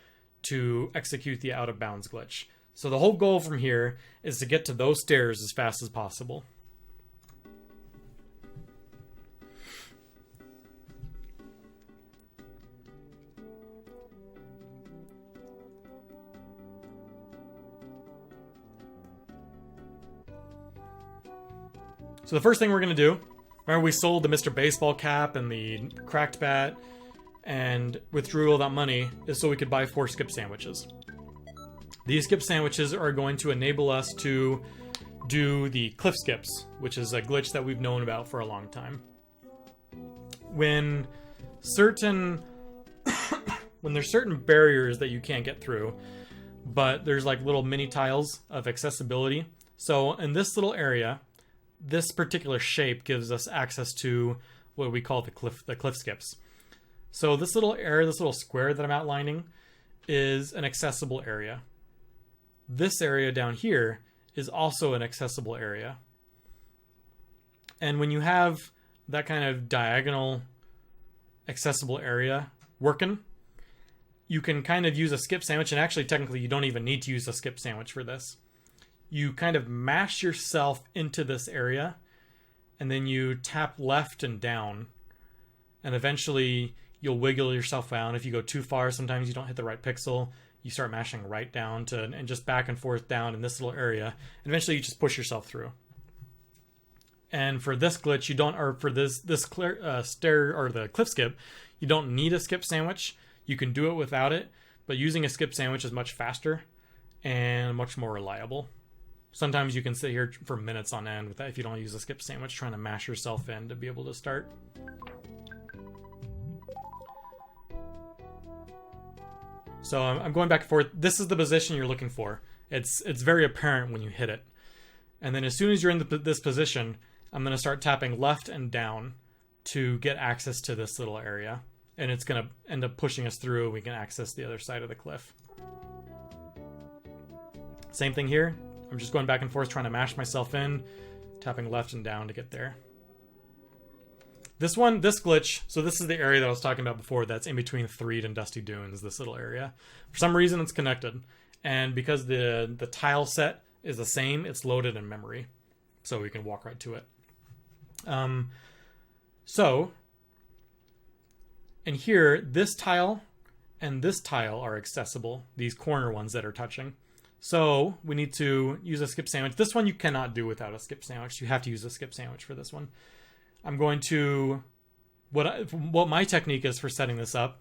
to execute the out of bounds glitch. So the whole goal from here is to get to those stairs as fast as possible. So the first thing we're going to do, remember we sold the Mr. Baseball cap and the cracked bat and withdrew all that money, is so we could buy 4 skip sandwiches. These skip sandwiches are going to enable us to do the cliff skips, which is a glitch that we've known about for a long time. When there's certain barriers that you can't get through, but there's like little mini tiles of accessibility. So in this little area, this particular shape gives us access to what we call the cliff skips. So this little area, this little square that I'm outlining, is an accessible area. This area down here is also an accessible area. And when you have that kind of diagonal accessible area working, you can kind of use a skip sandwich, and actually technically you don't even need to use a skip sandwich for this. You kind of mash yourself into this area, and then you tap left and down, and eventually you'll wiggle yourself out. If you go too far, sometimes you don't hit the right pixel, you start mashing right down and just back and forth down in this little area, and eventually you just push yourself through. And for this glitch, you don't, or for this stair or the cliff skip, you don't need a skip sandwich. You can do it without it, but using a skip sandwich is much faster and much more reliable. Sometimes you can sit here for minutes on end with that if you don't use a skip sandwich, trying to mash yourself in to be able to start. So I'm going back and forth. This is the position you're looking for. It's very apparent when you hit it. And then as soon as you're in this position, I'm going to start tapping left and down to get access to this little area. And it's going to end up pushing us through, and we can access the other side of the cliff. Same thing here. I'm just going back and forth trying to mash myself in, tapping left and down to get there. This glitch, so this is the area that I was talking about before that's in between Threed and Dusty Dunes, this little area. For some reason it's connected. And because the tile set is the same, it's loaded in memory. So we can walk right to it. And here, this tile and this tile are accessible, these corner ones that are touching. So we need to use a skip sandwich. This one you cannot do without a skip sandwich. You have to use a skip sandwich for this one. I'm going to, what my technique is for setting this up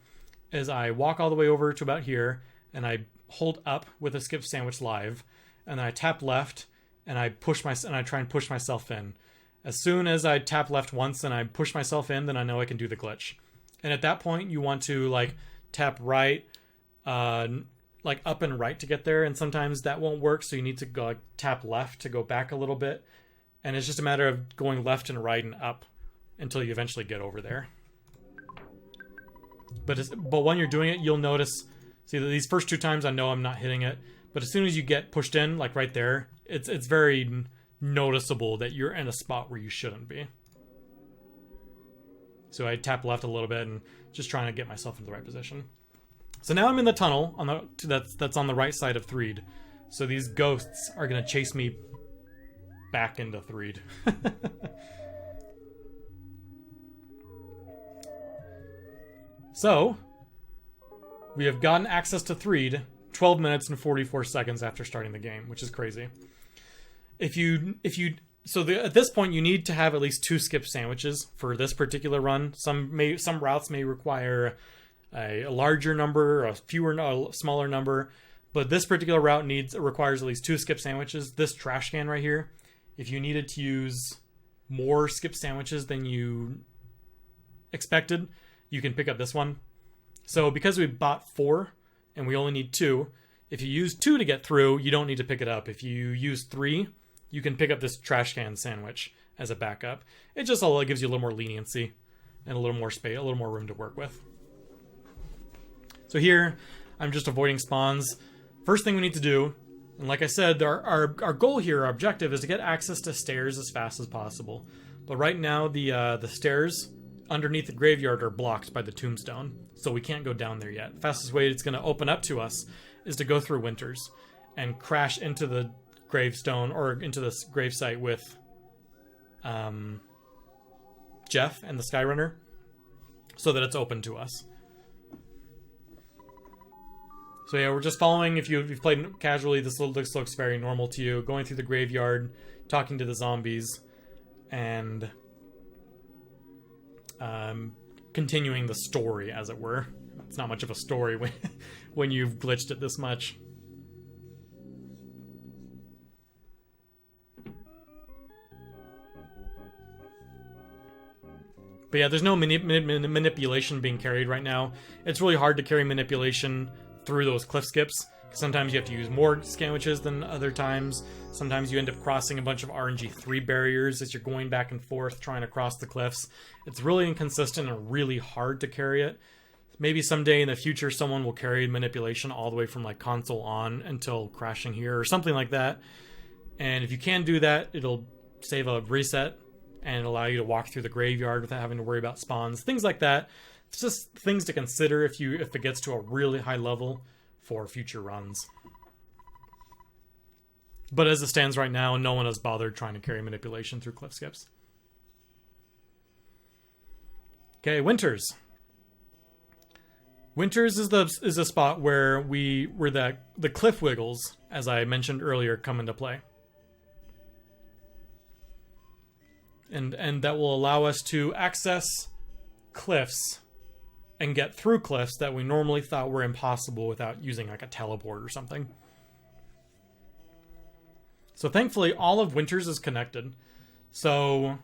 is I walk all the way over to about here and I hold up with a skip sandwich live, and then I tap left and I try and push myself in. As soon as I tap left once and I push myself in, then I know I can do the glitch. And at that point you want to like tap right, like up and right to get there, and sometimes that won't work, so you need to go like, tap left to go back a little bit, and it's just a matter of going left and right and up until you eventually get over there. But when you're doing it, you'll notice, see, these first 2 times I know I'm not hitting it, but as soon as you get pushed in, like right there, it's very noticeable that you're in a spot where you shouldn't be. So I tap left a little bit and just trying to get myself in the right position. So now I'm in the tunnel that's on the right side of Threed. So these ghosts are going to chase me back into Threed. So we have gotten access to Threed 12 minutes and 44 seconds after starting the game, which is crazy. At this point you need to have at least 2 skip sandwiches for this particular run. Some routes may require a larger number, a smaller number, but this particular route requires at least 2 skip sandwiches. This trash can right here, if you needed to use more skip sandwiches than you expected, you can pick up this one. So because we bought 4 and we only need 2, if you use 2 to get through, you don't need to pick it up. If you use 3, you can pick up this trash can sandwich as a backup. It just gives you a little more leniency and a little more space, a little more room to work with. So here, I'm just avoiding spawns. First thing we need to do, and like I said, our goal here, our objective, is to get access to stairs as fast as possible. But right now, the stairs underneath the graveyard are blocked by the tombstone, so we can't go down there yet. The fastest way it's going to open up to us is to go through Winters and crash into the gravestone or into this gravesite with Jeff and the Skyrunner, so that it's open to us. So yeah, we're just following. If you've played casually, this looks very normal to you. Going through the graveyard, talking to the zombies, and continuing the story, as it were. It's not much of a story when you've glitched it this much. But yeah, there's no manipulation being carried right now. It's really hard to carry manipulation through those cliff skips. Sometimes you have to use more sandwiches than other times. Sometimes you end up crossing a bunch of RNG3 barriers as you're going back and forth trying to cross the cliffs. It's really inconsistent and really hard to carry it. Maybe someday in the future someone will carry manipulation all the way from like console on until crashing here or something like that. And if you can do that, it'll save a reset and allow you to walk through the graveyard without having to worry about spawns. Things like that. It's just things to consider if it gets to a really high level for future runs. But as it stands right now, no one has bothered trying to carry manipulation through cliff skips. Okay, Winters. Winters is the spot where the cliff wiggles, as I mentioned earlier, come into play. And that will allow us to access cliffs and get through cliffs that we normally thought were impossible without using like a teleport or something. So thankfully, all of Winters is connected. So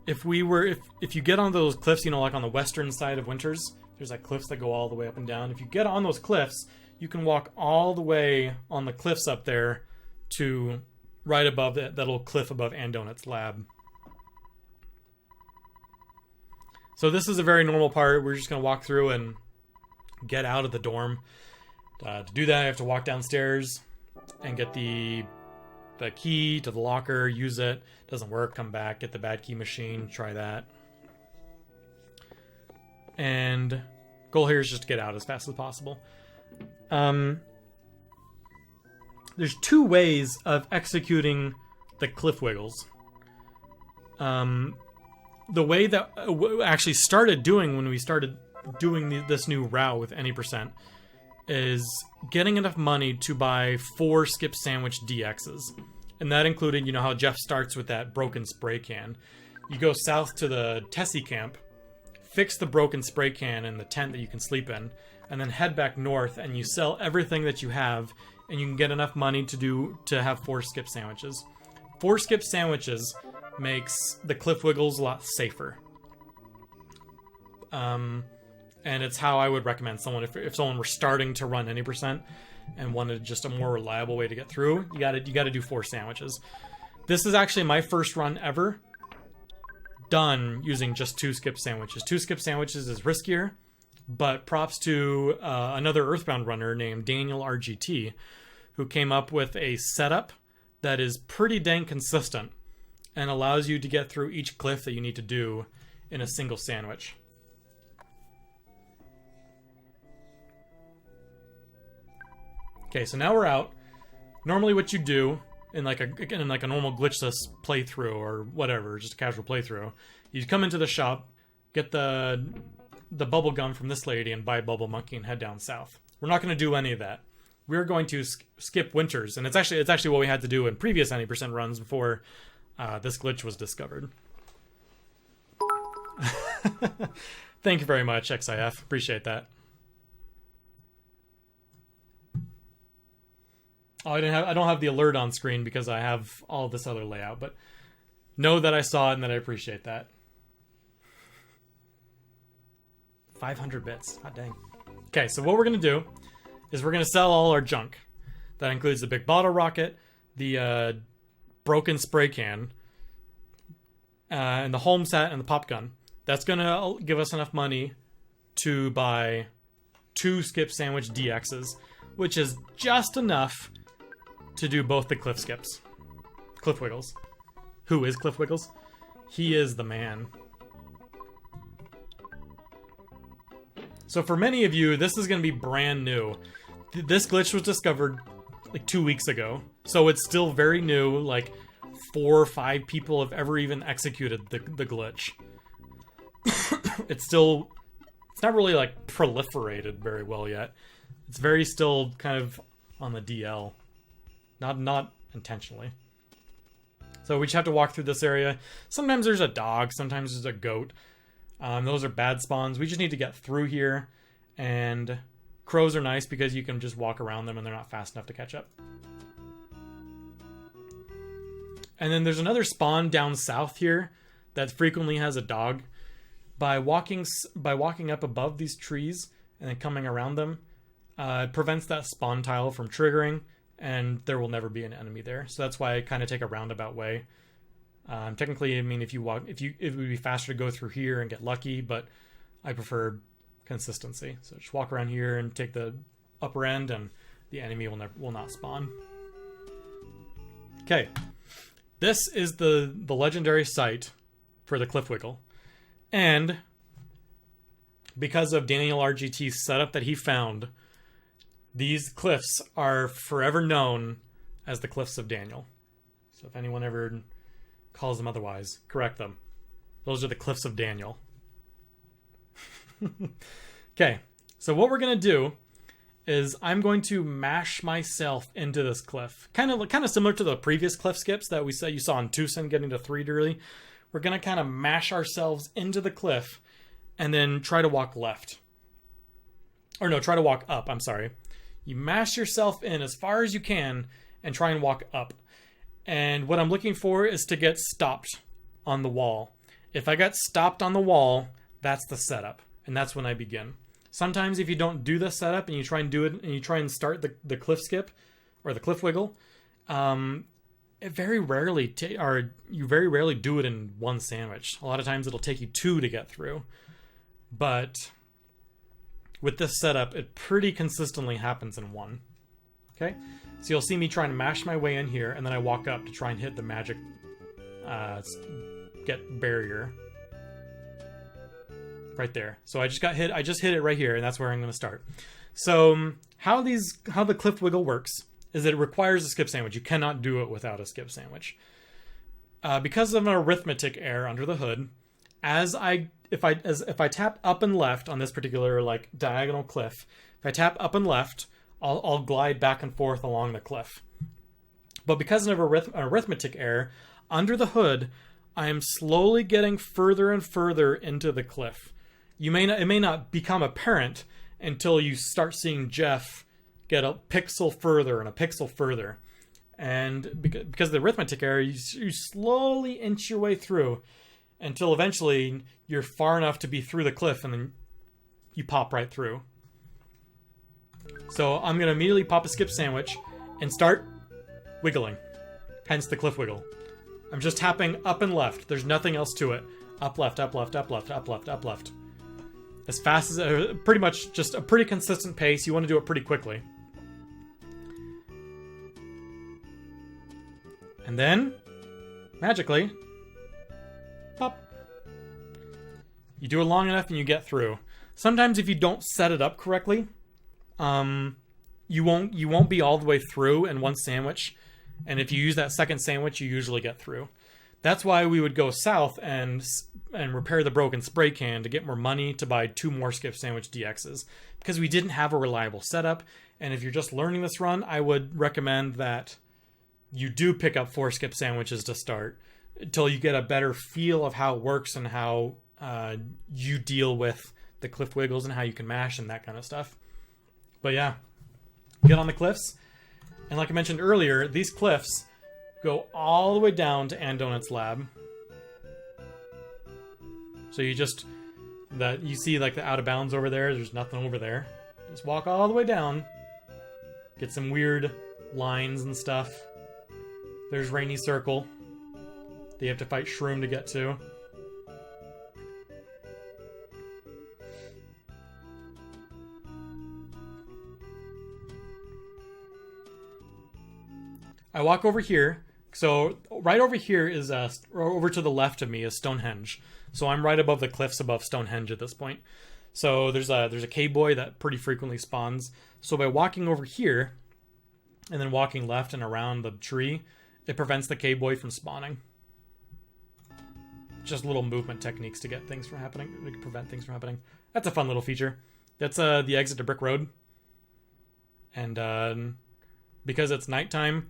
if you get on those cliffs, like on the western side of Winters, there's like cliffs that go all the way up and down. If you get on those cliffs, you can walk all the way on the cliffs up there to right above that little cliff above Andonut's lab. So this is a very normal part. We're just going to walk through and get out of the dorm. To do that, I have to walk downstairs and get the key to the locker, use it. Doesn't work, come back, get the bad key machine, try that. And goal here is just to get out as fast as possible. There's two ways of executing the cliff wiggles. The way that actually started doing when we started doing this new route with any percent is getting enough money to buy 4 skip sandwich DXs. And that included, you know how Jeff starts with that broken spray can. You go south to the Tessie camp, fix the broken spray can in the tent that you can sleep in, and then head back north and you sell everything that you have, and you can get enough money to have 4 skip sandwiches. 4 skip sandwiches makes the cliff wiggles a lot safer. And it's how I would recommend someone, if someone were starting to run any percent and wanted just a more reliable way to get through, you gotta do 4 sandwiches. This is actually my first run ever done using just 2 skip sandwiches. 2 skip sandwiches is riskier, but props to another Earthbound runner named Daniel RGT, who came up with a setup that is pretty dang consistent and allows you to get through each cliff that you need to do in a single sandwich. Okay, so now we're out. Normally what you do in like a normal glitchless playthrough or whatever, just a casual playthrough, you come into the shop, get the bubble gum from this lady and buy Bubble Monkey and head down south. We're not going to do any of that. We're going to skip winters, and it's actually what we had to do in previous 90% runs before this glitch was discovered. Thank you very much, XIF. Appreciate that. Oh, I don't have the alert on screen because I have all this other layout, but know that I saw it and that I appreciate that. 500 bits. Hot dang. Okay, so what we're going to do is we're going to sell all our junk. That includes the big bottle rocket, the broken spray can, and the home set and the pop gun. That's going to give us enough money to buy 2 skip sandwich DXs, which is just enough to do both the cliff skips. Cliff Wiggles. Who is Cliff Wiggles? He is the man. So for many of you, this is going to be brand new. This glitch was discovered like 2 weeks ago. So it's still very new. Like 4 or 5 people have ever even executed the glitch. It's not really like proliferated very well yet. It's very still kind of on the DL. Not intentionally. So we just have to walk through this area. Sometimes there's a dog, sometimes there's a goat. Those are bad spawns. We just need to get through here. And crows are nice because you can just walk around them and they're not fast enough to catch up. And then there's another spawn down south here that frequently has a dog. By walking up above these trees and then coming around them, it prevents that spawn tile from triggering, and there will never be an enemy there. So that's why I kind of take a roundabout way. Technically, I mean, it would be faster to go through here and get lucky, but I prefer consistency. So just walk around here and take the upper end, and the enemy will not spawn. Okay, this is the legendary site for the Cliff Wiggle, and because of Daniel RGT's setup that he found, these cliffs are forever known as the Cliffs of Daniel. So if anyone ever calls them otherwise, correct them. Those are the Cliffs of Daniel. Okay, so what we're going to do is I'm going to mash myself into this cliff. Kind of similar to the previous cliff skips that you saw in Tucson getting to 3 early. We're going to kind of mash ourselves into the cliff and then try to walk left. Or no, try to walk up, I'm sorry. You mash yourself in as far as you can and try and walk up. And what I'm looking for is to get stopped on the wall. If I get stopped on the wall, that's the setup. And that's when I begin. Sometimes if you don't do the setup and you try and do it and you try and start the cliff skip or the cliff wiggle, it very rarely you very rarely do it in one sandwich. A lot of times it'll take you 2 to get through. But with this setup, it pretty consistently happens in 1. Okay? So you'll see me trying to mash my way in here, and then I walk up to try and hit the magic get barrier. Right there. So I just hit it right here, and that's where I'm going to start. So how the cliff wiggle works is that it requires a skip sandwich. You cannot do it without a skip sandwich. Because of an arithmetic error under the hood, if I tap up and left on this particular like diagonal cliff, if I tap up and left, I'll glide back and forth along the cliff. But because of an arithmetic error under the hood, I am slowly getting further and further into the cliff. It may not become apparent until you start seeing Jeff get a pixel further and a pixel further. And because of the arithmetic error, you slowly inch your way through until eventually you're far enough to be through the cliff, and then you pop right through. So I'm going to immediately pop a skip sandwich and start wiggling. Hence the cliff wiggle. I'm just tapping up and left. There's nothing else to it. Up, left, up, left, up, left, up, left, up, left. As fast as... pretty much just a pretty consistent pace. You want to do it pretty quickly. And then, magically, pop. You do it long enough and you get through. Sometimes if you don't set it up correctly, you won't be all the way through in one sandwich. And if you use that second sandwich, you usually get through. That's why we would go south and repair the broken spray can to get more money to buy 2 more skip sandwich DXs. Because we didn't have a reliable setup. And if you're just learning this run, I would recommend that you do pick up 4 skip sandwiches to start until you get a better feel of how it works and how you deal with the cliff wiggles and how you can mash and that kind of stuff. But yeah, get on the cliffs. And like I mentioned earlier, these cliffs go all the way down to Andonut's lab. So you see like the out of bounds over there. There's nothing over there. Just walk all the way down. Get some weird lines and stuff. There's Rainy Circle that you have to fight Shroom to get to. I walk over here. So right over here is over to the left of me is Stonehenge. So I'm right above the cliffs above Stonehenge at this point. So there's a K-boy that pretty frequently spawns. So by walking over here and then walking left and around the tree, it prevents the K-boy from spawning. Just little movement techniques to get things from happening, to prevent things from happening. That's a fun little feature. That's the exit to Brick Road. And because it's nighttime,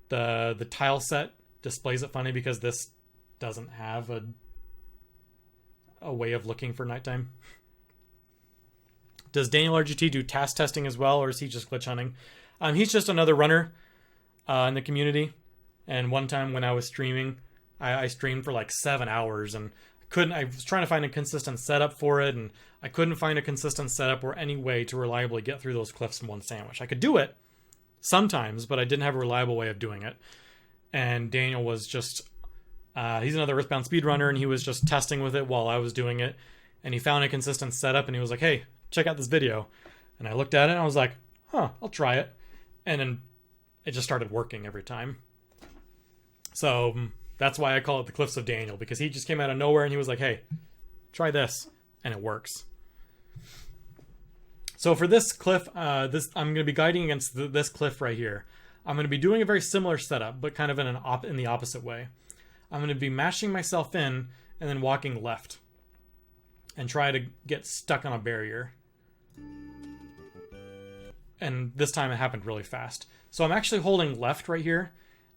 the tile set displays it funny because this doesn't have a way of looking for nighttime. Does Daniel RGT do task testing as well, or is he just glitch hunting? He's just another runner in the community. And one time when I was streaming, I streamed for like 7 hours and I was trying to find a consistent setup for it, and I couldn't find a consistent setup or any way to reliably get through those cliffs in one sandwich. I could do it sometimes, but I didn't have a reliable way of doing it. And Daniel was just, he's another Earthbound speedrunner, and he was just testing with it while I was doing it. And he found a consistent setup, and he was like, hey, check out this video. And I looked at it, and I was like, huh, I'll try it. And then it just started working every time. So that's why I call it the Cliffs of Daniel, because he just came out of nowhere and he was like, hey, try this. And it works. So for this cliff, I'm going to be guiding against this cliff right here. I'm going to be doing a very similar setup, but kind of in the opposite way. I'm going to be mashing myself in and then walking left and try to get stuck on a barrier. And this time it happened really fast. So I'm actually holding left right here.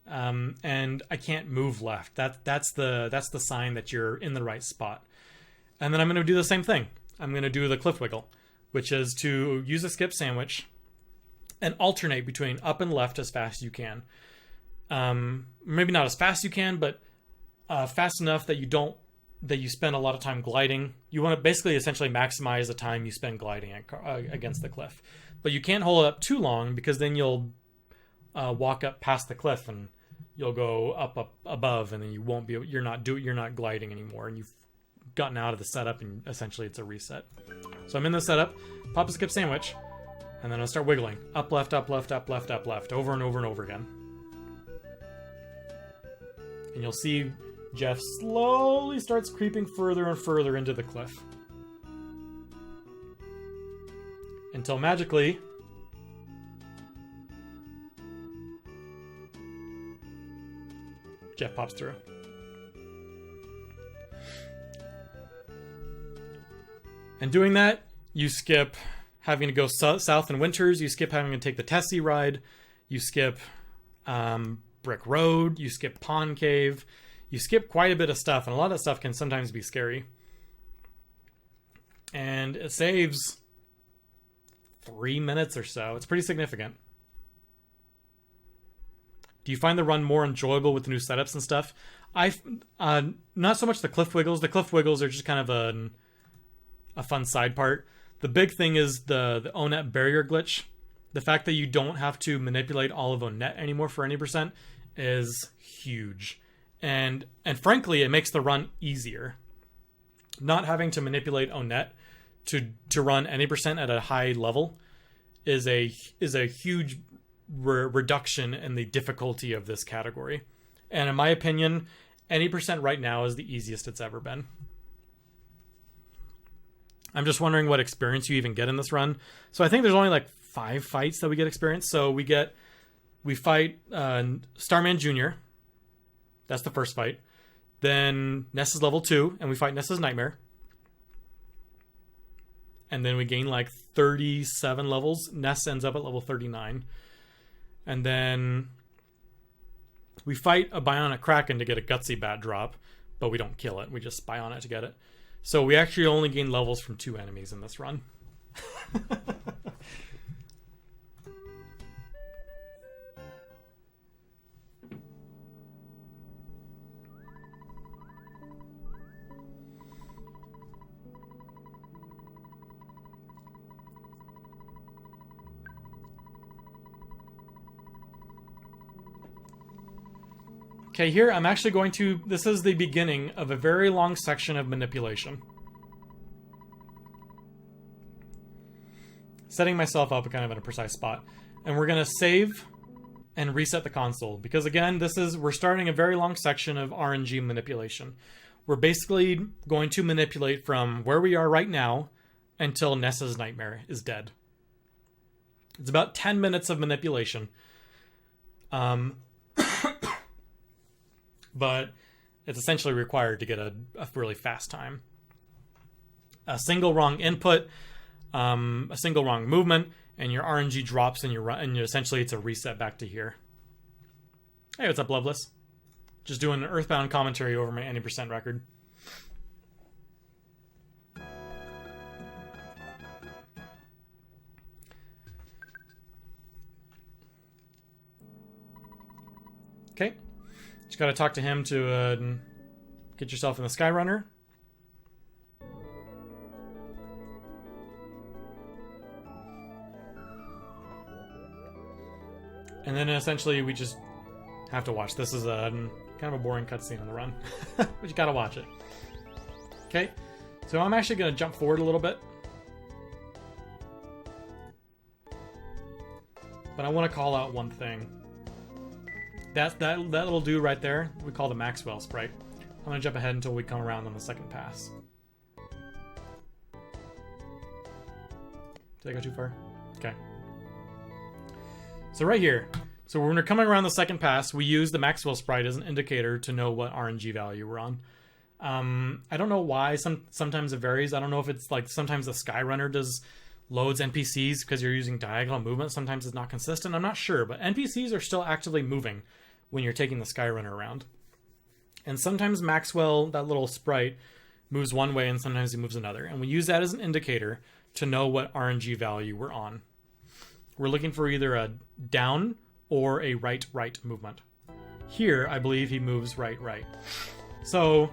And I can't move left. That's the sign that you're in the right spot. And then I'm going to do the same thing. I'm going to do the cliff wiggle, which is to use a skip sandwich and alternate between up and left as fast as you can. Maybe not as fast as you can, but fast enough that you spend a lot of time gliding. You want to basically essentially maximize the time you spend gliding against the cliff. But you can't hold it up too long, because then you'll walk up past the cliff and you'll go up above, and then you won't be. You're not gliding anymore, and you've gotten out of the setup, and essentially it's a reset. So I'm in the setup, pop a skip sandwich, and then I'll start wiggling up, left, up, left, up, left, up, left, over and over and over again. And you'll see Jeff slowly starts creeping further and further into the cliff. Until magically, Jeff pops through. And doing that, you skip having to go south in winters, you skip having to take the Tessie ride, you skip Brick Road, you skip Pond Cave, you skip quite a bit of stuff, and a lot of stuff can sometimes be scary. And it saves 3 minutes or so. It's pretty significant. Do you find the run more enjoyable with the new setups and stuff? Not so much the cliff wiggles. The cliff wiggles are just kind of a fun side part. The big thing is the Onet barrier glitch. The fact that you don't have to manipulate all of Onet anymore for any percent is huge. And frankly, it makes the run easier. Not having to manipulate Onet to run any percent at a high level is a huge reduction in the difficulty of this category. And in my opinion, any percent right now is the easiest it's ever been. I'm just wondering what experience you even get in this run. So I think there's only like 5 fights that we get experience. So we fight Starman Jr. That's the first fight. Then Ness is level 2, and we fight Ness's Nightmare. And then we gain like 37 levels. Ness ends up at level 39. And then we fight a Bionic Kraken to get a Gutsy Bat drop, but we don't kill it. We just spy on it to get it. So we actually only gain levels from 2 enemies in this run. Okay, here I'm actually going to... This is the beginning of a very long section of manipulation. Setting myself up kind of in a precise spot. And we're going to save and reset the console. Because again, we're starting a very long section of RNG manipulation. We're basically going to manipulate from where we are right now until Ness's Nightmare is dead. It's about 10 minutes of manipulation. But it's essentially required to get a really fast time. A single wrong input, a single wrong movement, and your RNG drops, and essentially it's a reset back to here. Hey, what's up, Loveless? Just doing an Earthbound commentary over my 90% record. Okay. Just gotta talk to him to get yourself in the Skyrunner. And then essentially we just have to watch. This is kind of a boring cutscene on the run. But you gotta watch it. Okay, so I'm actually gonna jump forward a little bit. But I want to call out one thing. That little dude right there, we call the Maxwell sprite. I'm going to jump ahead until we come around on the second pass. Did I go too far? Okay. So right here. So when we're coming around the second pass, we use the Maxwell sprite as an indicator to know what RNG value we're on. I don't know why. Sometimes it varies. I don't know if it's like sometimes the Skyrunner loads NPCs because you're using diagonal movement. Sometimes it's not consistent. I'm not sure, but NPCs are still actively moving when you're taking the Skyrunner around. And sometimes Maxwell, that little sprite, moves one way and sometimes he moves another. And we use that as an indicator to know what RNG value we're on. We're looking for either a down or a right movement. Here, I believe he moves right. So,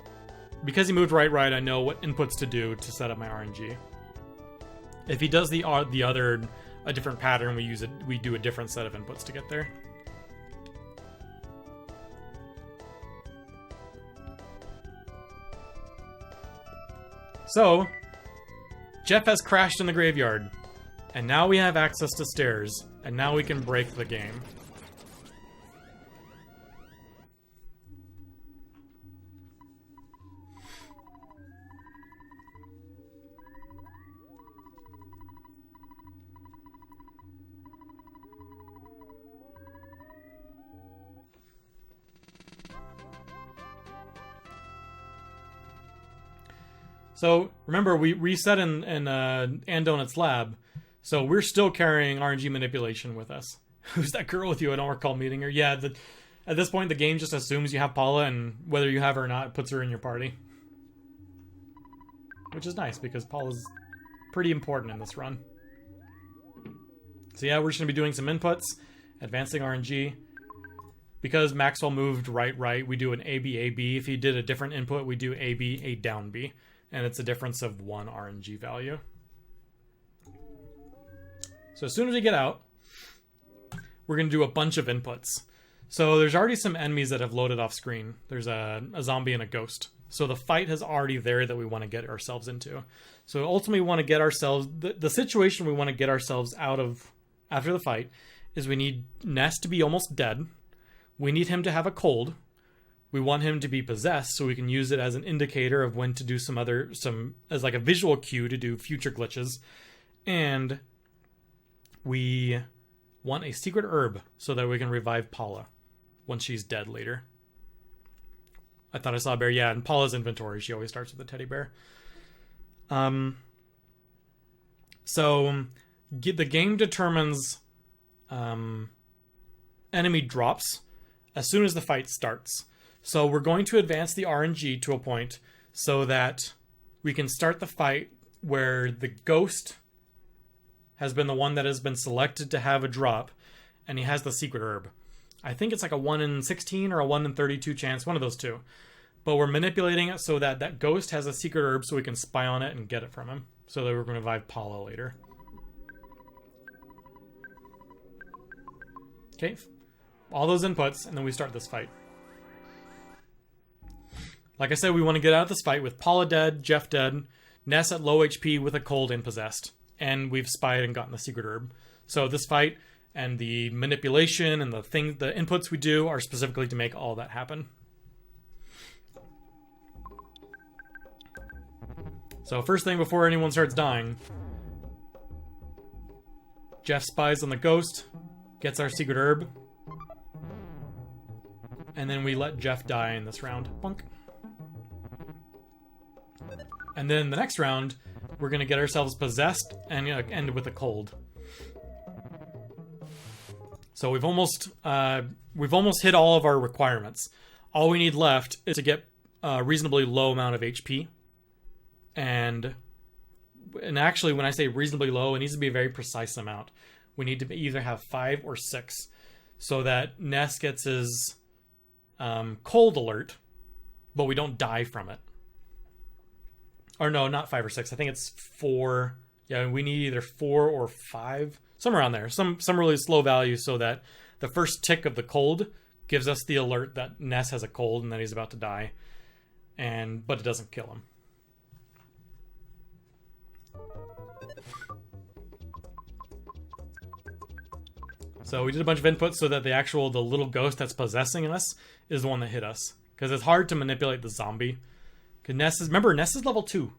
because he moved right, I know what inputs to do to set up my RNG. If he does the other, a different pattern, we do a different set of inputs to get there. So, Jeff has crashed in the graveyard, and now we have access to stairs, and now we can break the game. So, remember, we reset in Andonut's lab, so we're still carrying RNG manipulation with us. Who's that girl with you? I don't recall meeting her. Yeah, at this point, the game just assumes you have Paula, and whether you have her or not, it puts her in your party. Which is nice, because Paula's pretty important in this run. So yeah, we're just going to be doing some inputs, advancing RNG. Because Maxwell moved right, we do an AB. If he did a different input, we do AB, A down B. And it's a difference of 1 RNG value. So as soon as we get out, we're going to do a bunch of inputs. So there's already some enemies that have loaded off screen. There's a zombie and a ghost. So the fight is already there that we want to get ourselves into. So ultimately we want to get ourselves... The situation we want to get ourselves out of after the fight is we need Ness to be almost dead. We need him to have a cold. We want him to be possessed so we can use it as an indicator of when to do as like a visual cue to do future glitches. And we want a secret herb so that we can revive Paula when she's dead later. I thought I saw a bear. Yeah, in Paula's inventory, she always starts with a teddy bear. So the game determines enemy drops as soon as the fight starts. So we're going to advance the RNG to a point so that we can start the fight where the ghost has been the one that has been selected to have a drop, and he has the secret herb. I think it's like a 1 in 16 or a 1 in 32 chance, one of those two. But we're manipulating it so that that ghost has a secret herb so we can spy on it and get it from him. So that we're going to revive Paula later. Okay. All those inputs, and then we start this fight. Like I said, we want to get out of this fight with Paula dead, Jeff dead, Ness at low HP with a cold and possessed. And we've spied and gotten the secret herb. So this fight and the manipulation and the inputs we do are specifically to make all that happen. So first thing before anyone starts dying, Jeff spies on the ghost, gets our secret herb, and then we let Jeff die in this round. Bonk. And then the next round, we're going to get ourselves possessed and end with a cold. So we've almost hit all of our requirements. All we need left is to get a reasonably low amount of HP. And actually, when I say reasonably low, it needs to be a very precise amount. We need to either have 5 or 6 so that Ness gets his cold alert, but we don't die from it. Or no, not 5 or 6. I think it's 4. Yeah, we need either 4 or 5. Somewhere around there. Some really slow value so that the first tick of the cold gives us the alert that Ness has a cold and that he's about to die. But it doesn't kill him. So we did a bunch of inputs so that the little ghost that's possessing us is the one that hit us. Because it's hard to manipulate the zombie. Because Ness is level 2.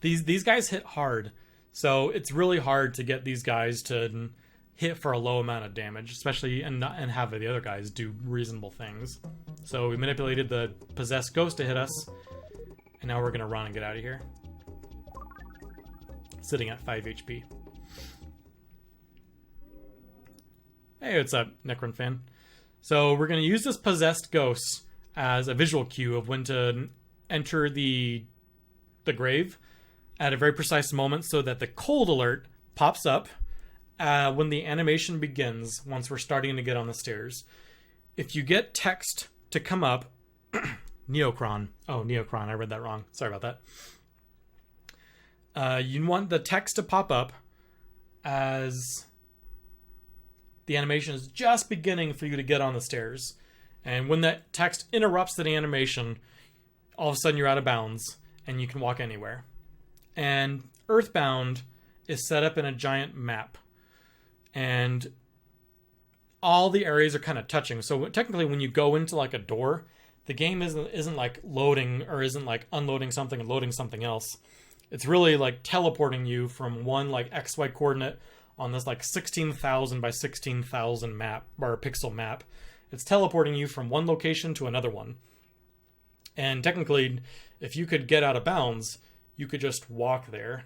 These guys hit hard. So it's really hard to get these guys to hit for a low amount of damage, especially and have the other guys do reasonable things. So we manipulated the possessed ghost to hit us, and now we're gonna run and get out of here. Sitting at 5 HP. Hey, what's up, Necron fan? So we're gonna use this possessed ghost as a visual cue of when to enter the grave at a very precise moment so that the cold alert pops up when the animation begins once we're starting to get on the stairs. If you get text to come up, Neocron. Oh, Neocron, I read that wrong. Sorry about that. You want the text to pop up as the animation is just beginning for you to get on the stairs. And when that text interrupts the animation, all of a sudden you're out of bounds and you can walk anywhere. And Earthbound is set up in a giant map. And all the areas are kind of touching. So technically when you go into like a door, the game isn't like loading or isn't like unloading something and loading something else. It's really like teleporting you from one like XY coordinate on this like 16,000 by 16,000 map or pixel map. It's teleporting you from one location to another one. And technically, if you could get out of bounds, you could just walk there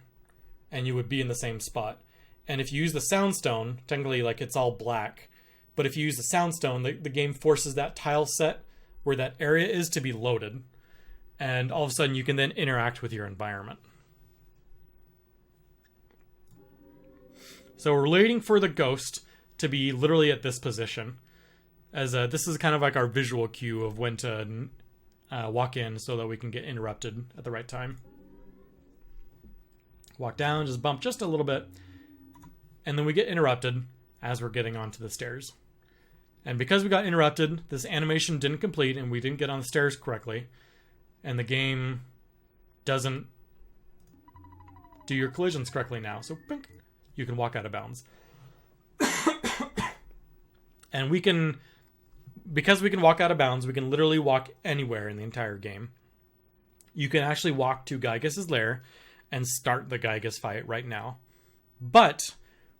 and you would be in the same spot. And if you use the soundstone, technically like it's all black, but if you use the soundstone, the game forces that tile set where that area is to be loaded. And all of a sudden you can then interact with your environment. So we're waiting for the ghost to be literally at this position. As this is kind of like our visual cue of when to walk in so that we can get interrupted at the right time. Walk down, just bump just a little bit. And then we get interrupted as we're getting onto the stairs. And because we got interrupted, this animation didn't complete and we didn't get on the stairs correctly. And the game doesn't do your collisions correctly now. So, pink, you can walk out of bounds. And we can, because we can walk out of bounds, we can literally walk anywhere in the entire game. You can actually walk to Gygus' lair and start the Gygus fight right now. But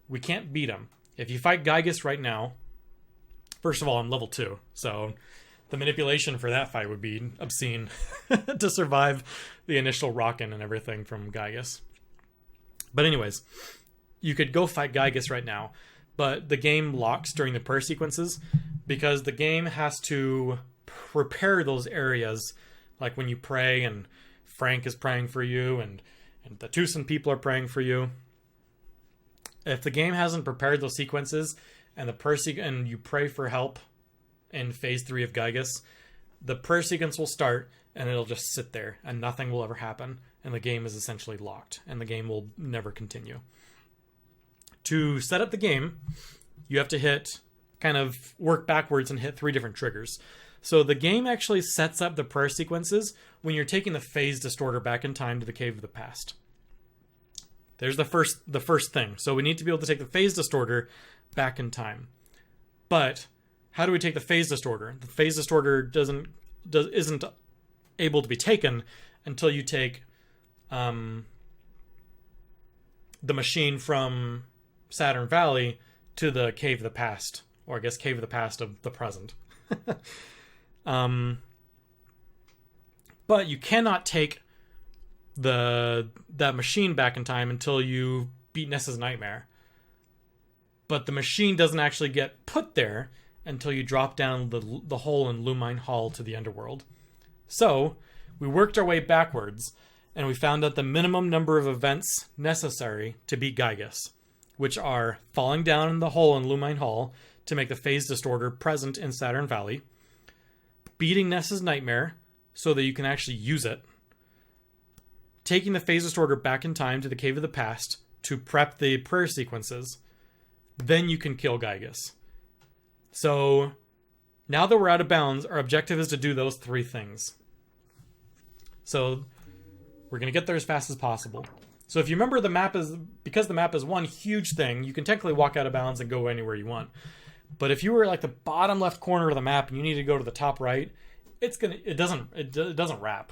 we can't beat him. If you fight Gygus right now, first of all, I'm level 2, so the manipulation for that fight would be obscene to survive the initial rockin' and everything from Gygus. But anyways, you could go fight Gygus right now, but the game locks during the prayer sequences because the game has to prepare those areas, like when you pray and Frank is praying for you and the Tucson people are praying for you. If the game hasn't prepared those sequences and and you pray for help in phase 3 of Gygus, the prayer sequence will start and it'll just sit there and nothing will ever happen and the game is essentially locked and the game will never continue. To set up the game, you have to kind of work backwards and hit 3 different triggers. So the game actually sets up the prayer sequences when you're taking the phase distorter back in time to the Cave of the Past. There's the first thing. So we need to be able to take the phase distorter back in time. But how do we take the phase distorter? The phase distorter isn't able to be taken until you take the machine from Saturn Valley to the Cave of the Past, or I guess Cave of the Past of the present. But you cannot take that machine back in time until you beat Ness's Nightmare. But the machine doesn't actually get put there until you drop down the hole in Lumine Hall to the underworld. So we worked our way backwards, and we found out the minimum number of events necessary to beat Gygus, which are falling down in the hole in Lumine Hall to make the phase distorter present in Saturn Valley, beating Ness's Nightmare so that you can actually use it, taking the phase distorter back in time to the Cave of the Past to prep the prayer sequences, then you can kill Gygus. So now that we're out of bounds, our objective is to do those 3 things. So we're going to get there as fast as possible. So if you remember, because the map is one huge thing, you can technically walk out of bounds and go anywhere you want. But if you were like the bottom left corner of the map and you need to go to the top right, it doesn't wrap.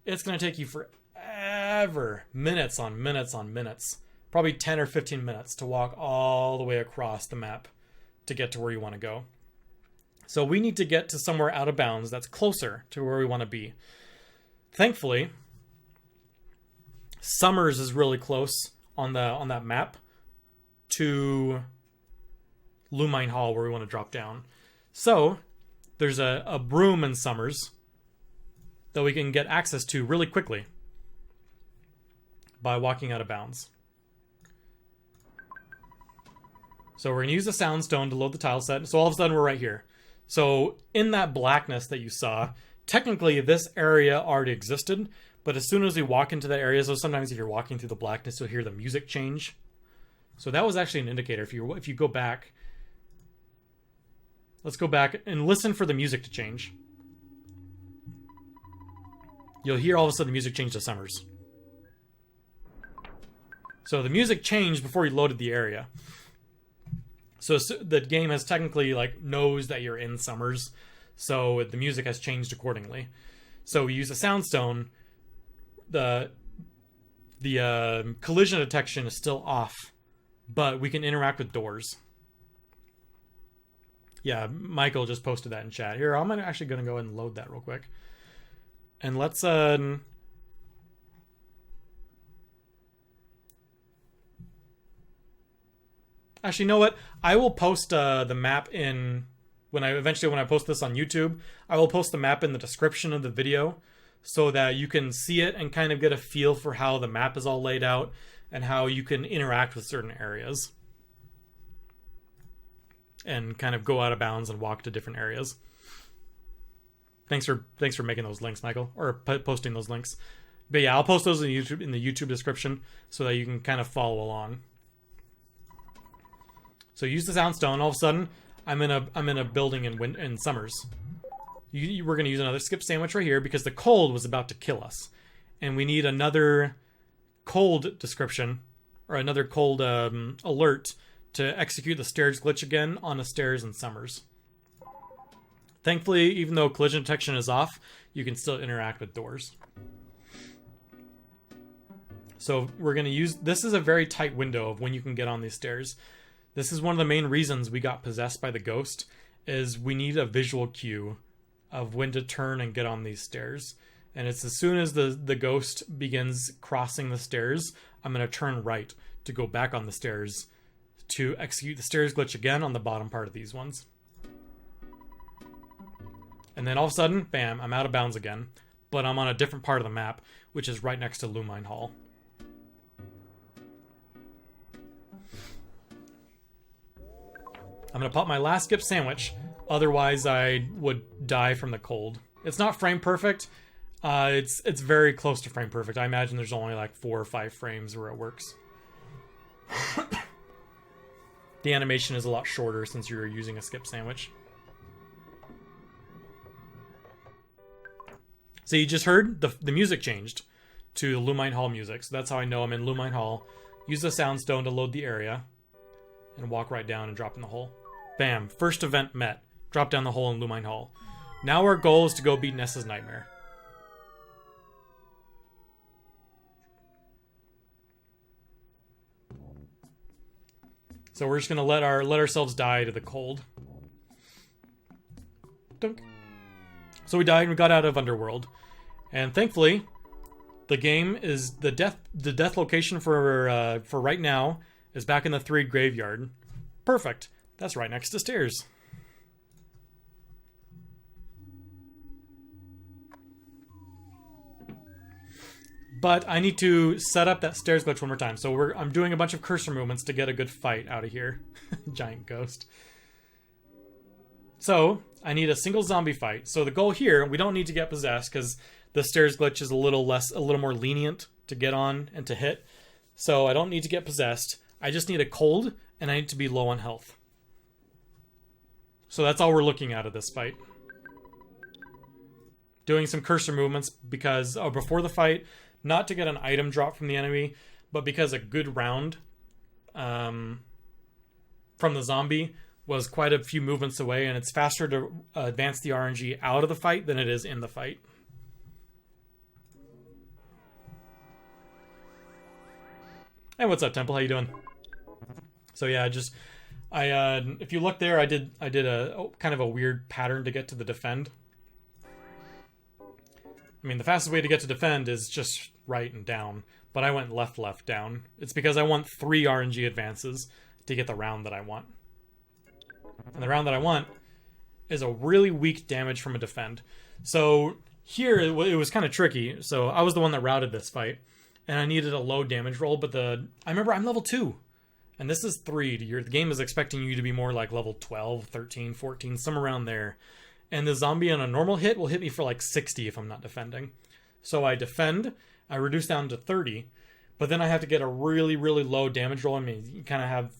It's going to take you forever, minutes on minutes on minutes, probably 10 or 15 minutes to walk all the way across the map to get to where you want to go. So we need to get to somewhere out of bounds that's closer to where we want to be. Thankfully, Summers is really close on that map to Lumine Hall where we want to drop down. So there's a broom in Summers that we can get access to really quickly by walking out of bounds. So we're going to use the Soundstone to load the tile set. So all of a sudden we're right here. So in that blackness that you saw, technically this area already existed, but as soon as we walk into that area, so sometimes if you're walking through the blackness, you'll hear the music change. So that was actually an indicator. If you go back, let's go back and listen for the music to change. You'll hear all of a sudden the music change to Summers. So the music changed before you loaded the area. So the game has technically like knows that you're in Summers, so the music has changed accordingly. So we use a soundstone. The collision detection is still off, but we can interact with doors. Yeah, Michael just posted that in chat. Here, I'm actually going to go ahead and load that real quick. And let's... Actually, you know what? I will post the map in... When I post this on YouTube, I will post the map in the description of the video so that you can see it and kind of get a feel for how the map is all laid out and how you can interact with certain areas. And kind of go out of bounds and walk to different areas. Thanks for making those links, Michael, or posting those links. But yeah, I'll post those in the YouTube description so that you can kind of follow along. So use the soundstone. All of a sudden, I'm in a building in Summers. We're going to use another skip sandwich right here because the cold was about to kill us, and we need another cold description or another cold alert to execute the stairs glitch again on the stairs in Summers. Thankfully, even though collision detection is off, you can still interact with doors. So we're going to use... This is a very tight window of when you can get on these stairs. This is one of the main reasons we got possessed by the ghost, is we need a visual cue of when to turn and get on these stairs. And it's as soon as the ghost begins crossing the stairs, I'm going to turn right to go back on the stairs to execute the stairs glitch again on the bottom part of these ones. And then all of a sudden, bam, I'm out of bounds again. But I'm on a different part of the map, which is right next to Lumine Hall. I'm going to pop my last skip sandwich, otherwise I would die from the cold. It's not frame perfect. It's very close to frame perfect. I imagine there's only like 4 or 5 frames where it works. The animation is a lot shorter since you're using a skip sandwich. So you just heard the music changed to Lumine Hall music. So that's how I know I'm in Lumine Hall. Use the soundstone to load the area. And walk right down and drop in the hole. Bam. First event met. Drop down the hole in Lumine Hall. Now our goal is to go beat Nessa's Nightmare. So we're just going to let ourselves die to the cold. Dunk. So we died and we got out of Underworld. And thankfully, the game is... The death location for right now is back in the Threed Graveyard. Perfect. That's right next to stairs. But I need to set up that stairs glitch one more time. So I'm doing a bunch of cursor movements to get a good fight out of here. Giant ghost. So I need a single zombie fight. So the goal here, we don't need to get possessed because the stairs glitch is a little more lenient to get on and to hit. So I don't need to get possessed. I just need a cold, and I need to be low on health. So that's all we're looking at this fight. Doing some cursor movements because before the fight, not to get an item drop from the enemy, but because a good round from the zombie was quite a few movements away, and it's faster to advance the RNG out of the fight than it is in the fight. Hey, what's up, Temple? How you doing? So yeah, if you look there, I did a kind of a weird pattern to get to the defend. I mean, the fastest way to get to defend is just right and down, but I went left, down. It's because I want 3 RNG advances to get the round that I want. And the round that I want is a really weak damage from a defend. So here, it was kind of tricky. So I was the one that routed this fight, and I needed a low damage roll, but I remember I'm level 2. And this is 3. The game is expecting you to be more like level 12, 13, 14, somewhere around there. And the zombie on a normal hit will hit me for like 60 if I'm not defending. So I defend, I reduce down to 30, but then I have to get a really, really low damage roll. I mean, you kind of have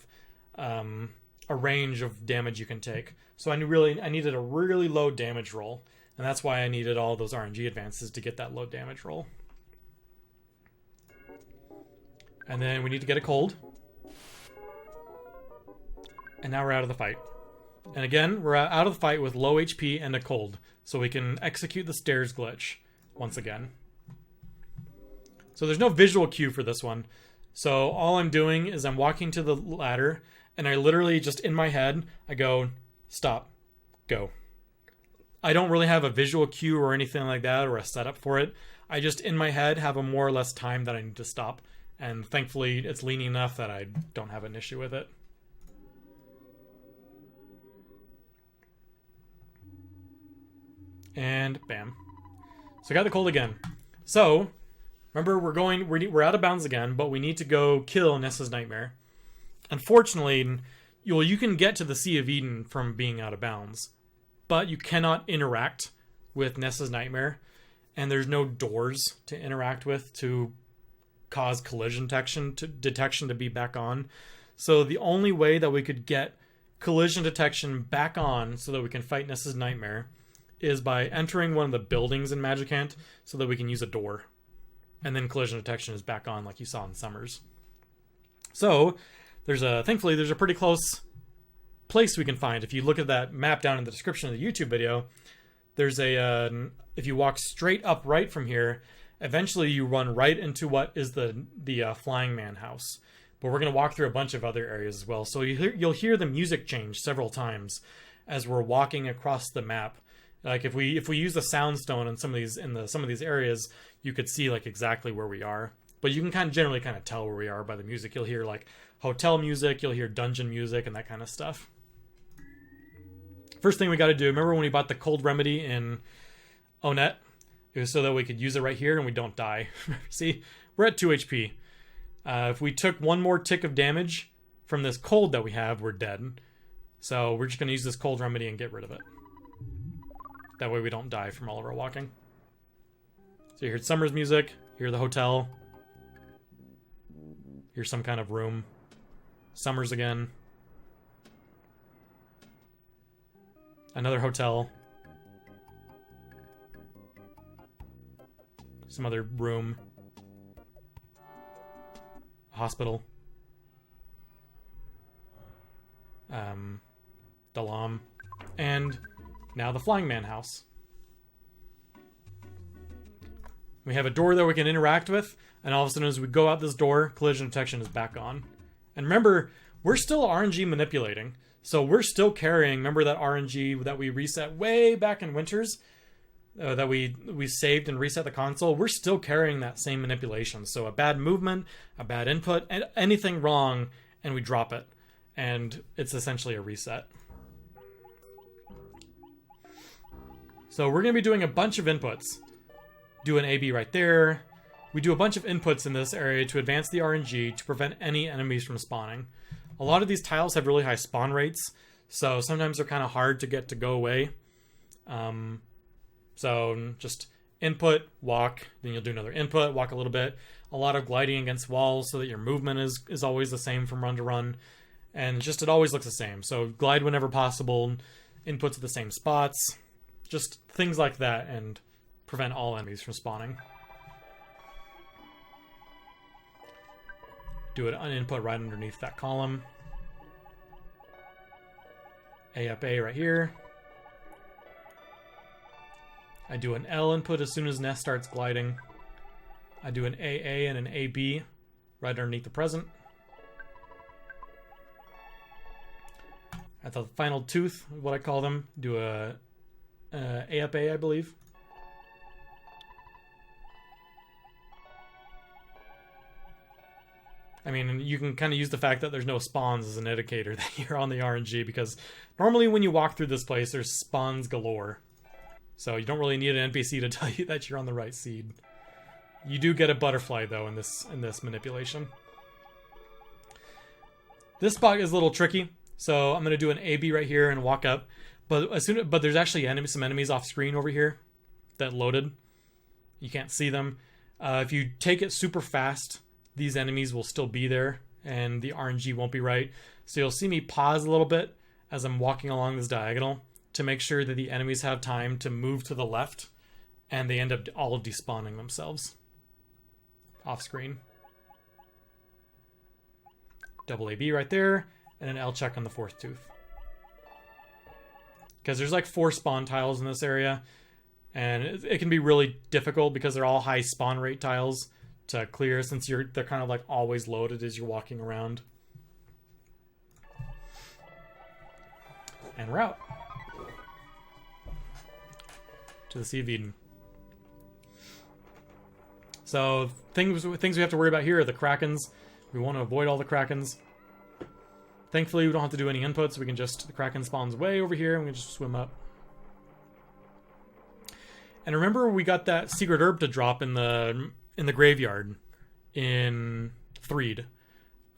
a range of damage you can take. So I needed a really low damage roll, and that's why I needed all those RNG advances to get that low damage roll. And then we need to get a cold. And now we're out of the fight. And again, we're out of the fight with low HP and a cold. So we can execute the stairs glitch once again. So there's no visual cue for this one. So all I'm doing is I'm walking to the ladder, and I literally just in my head, I go, stop, go. I don't really have a visual cue or anything like that or a setup for it. I just in my head have a more or less time that I need to stop. And thankfully it's lean enough that I don't have an issue with it. And bam. So I got the cold again. So remember, we're out of bounds again, but we need to go kill Nessa's Nightmare. Unfortunately, you can get to the Sea of Eden from being out of bounds, but you cannot interact with Nessa's Nightmare, and there's no doors to interact with to cause collision detection to be back on. So the only way that we could get collision detection back on so that we can fight Nessa's Nightmare is by entering one of the buildings in Magicant so that we can use a door. And then collision detection is back on like you saw in Summers. So thankfully there's a pretty close place we can find. If you look at that map down in the description of the YouTube video, there's if you walk straight up right from here, eventually you run right into what is the Flying Man house. But we're going to walk through a bunch of other areas as well. So you'll hear the music change several times as we're walking across the map. Like if we use the sound stone in some of these areas, you could see like exactly where we are. But you can generally tell where we are by the music. You'll hear like hotel music, you'll hear dungeon music, and that kind of stuff. First thing we got to do, remember when we bought the cold remedy in Onet? It was so that we could use it right here and we don't die. See, we're at 2 HP. If we took one more tick of damage from this cold that we have, we're dead. So we're just going to use this cold remedy and get rid of it. That way we don't die from all of our walking. So you heard Summer's music, you hear the hotel. Here's some kind of room. Summer's again. Another hotel. Some other room. Hospital. Dalam. And now the Flying Man house. We have a door that we can interact with, and all of a sudden as we go out this door, collision detection is back on. And remember, we're still RNG manipulating. So we're still carrying, remember that RNG that we reset way back in Winters? That we saved and reset the console? We're still carrying that same manipulation. So a bad movement, a bad input, anything wrong, and we drop it. And it's essentially a reset. So we're going to be doing a bunch of inputs. Do an AB right there. We do a bunch of inputs in this area to advance the RNG to prevent any enemies from spawning. A lot of these tiles have really high spawn rates, so sometimes they're kind of hard to get to go away. So just input, walk, then you'll do another input, walk a little bit. A lot of gliding against walls so that your movement is always the same from run to run. And just it always looks the same. So glide whenever possible, inputs at the same spots, just things like that, and prevent all enemies from spawning. Do an input right underneath that column. A up A right here. I do an L input as soon as Nest starts gliding. I do an AA and an AB right underneath the present. At the final tooth, what I call them, do a up A, I believe. I mean, you can kind of use the fact that there's no spawns as an indicator that you're on the RNG, because normally when you walk through this place, there's spawns galore. So you don't really need an NPC to tell you that you're on the right seed. You do get a butterfly, though, in this manipulation. This spot is a little tricky, so I'm going to do an AB right here and walk up. But there's actually some enemies off screen over here that loaded. You can't see them. If you take it super fast, these enemies will still be there, and the RNG won't be right. So you'll see me pause a little bit as I'm walking along this diagonal to make sure that the enemies have time to move to the left, and they end up all despawning themselves off screen. Double AB right there, and an L check on the 4th tooth. Because there's like 4 spawn tiles in this area, and it can be really difficult because they're all high spawn rate tiles to clear, since they're kind of like always loaded as you're walking around. And we're out to the Sea of Eden. So things we have to worry about here are the Krakens. We want to avoid all the Krakens. Thankfully, we don't have to do any inputs. We can the Kraken spawns way over here, and we can just swim up. And remember, we got that secret herb to drop in the graveyard in Threed,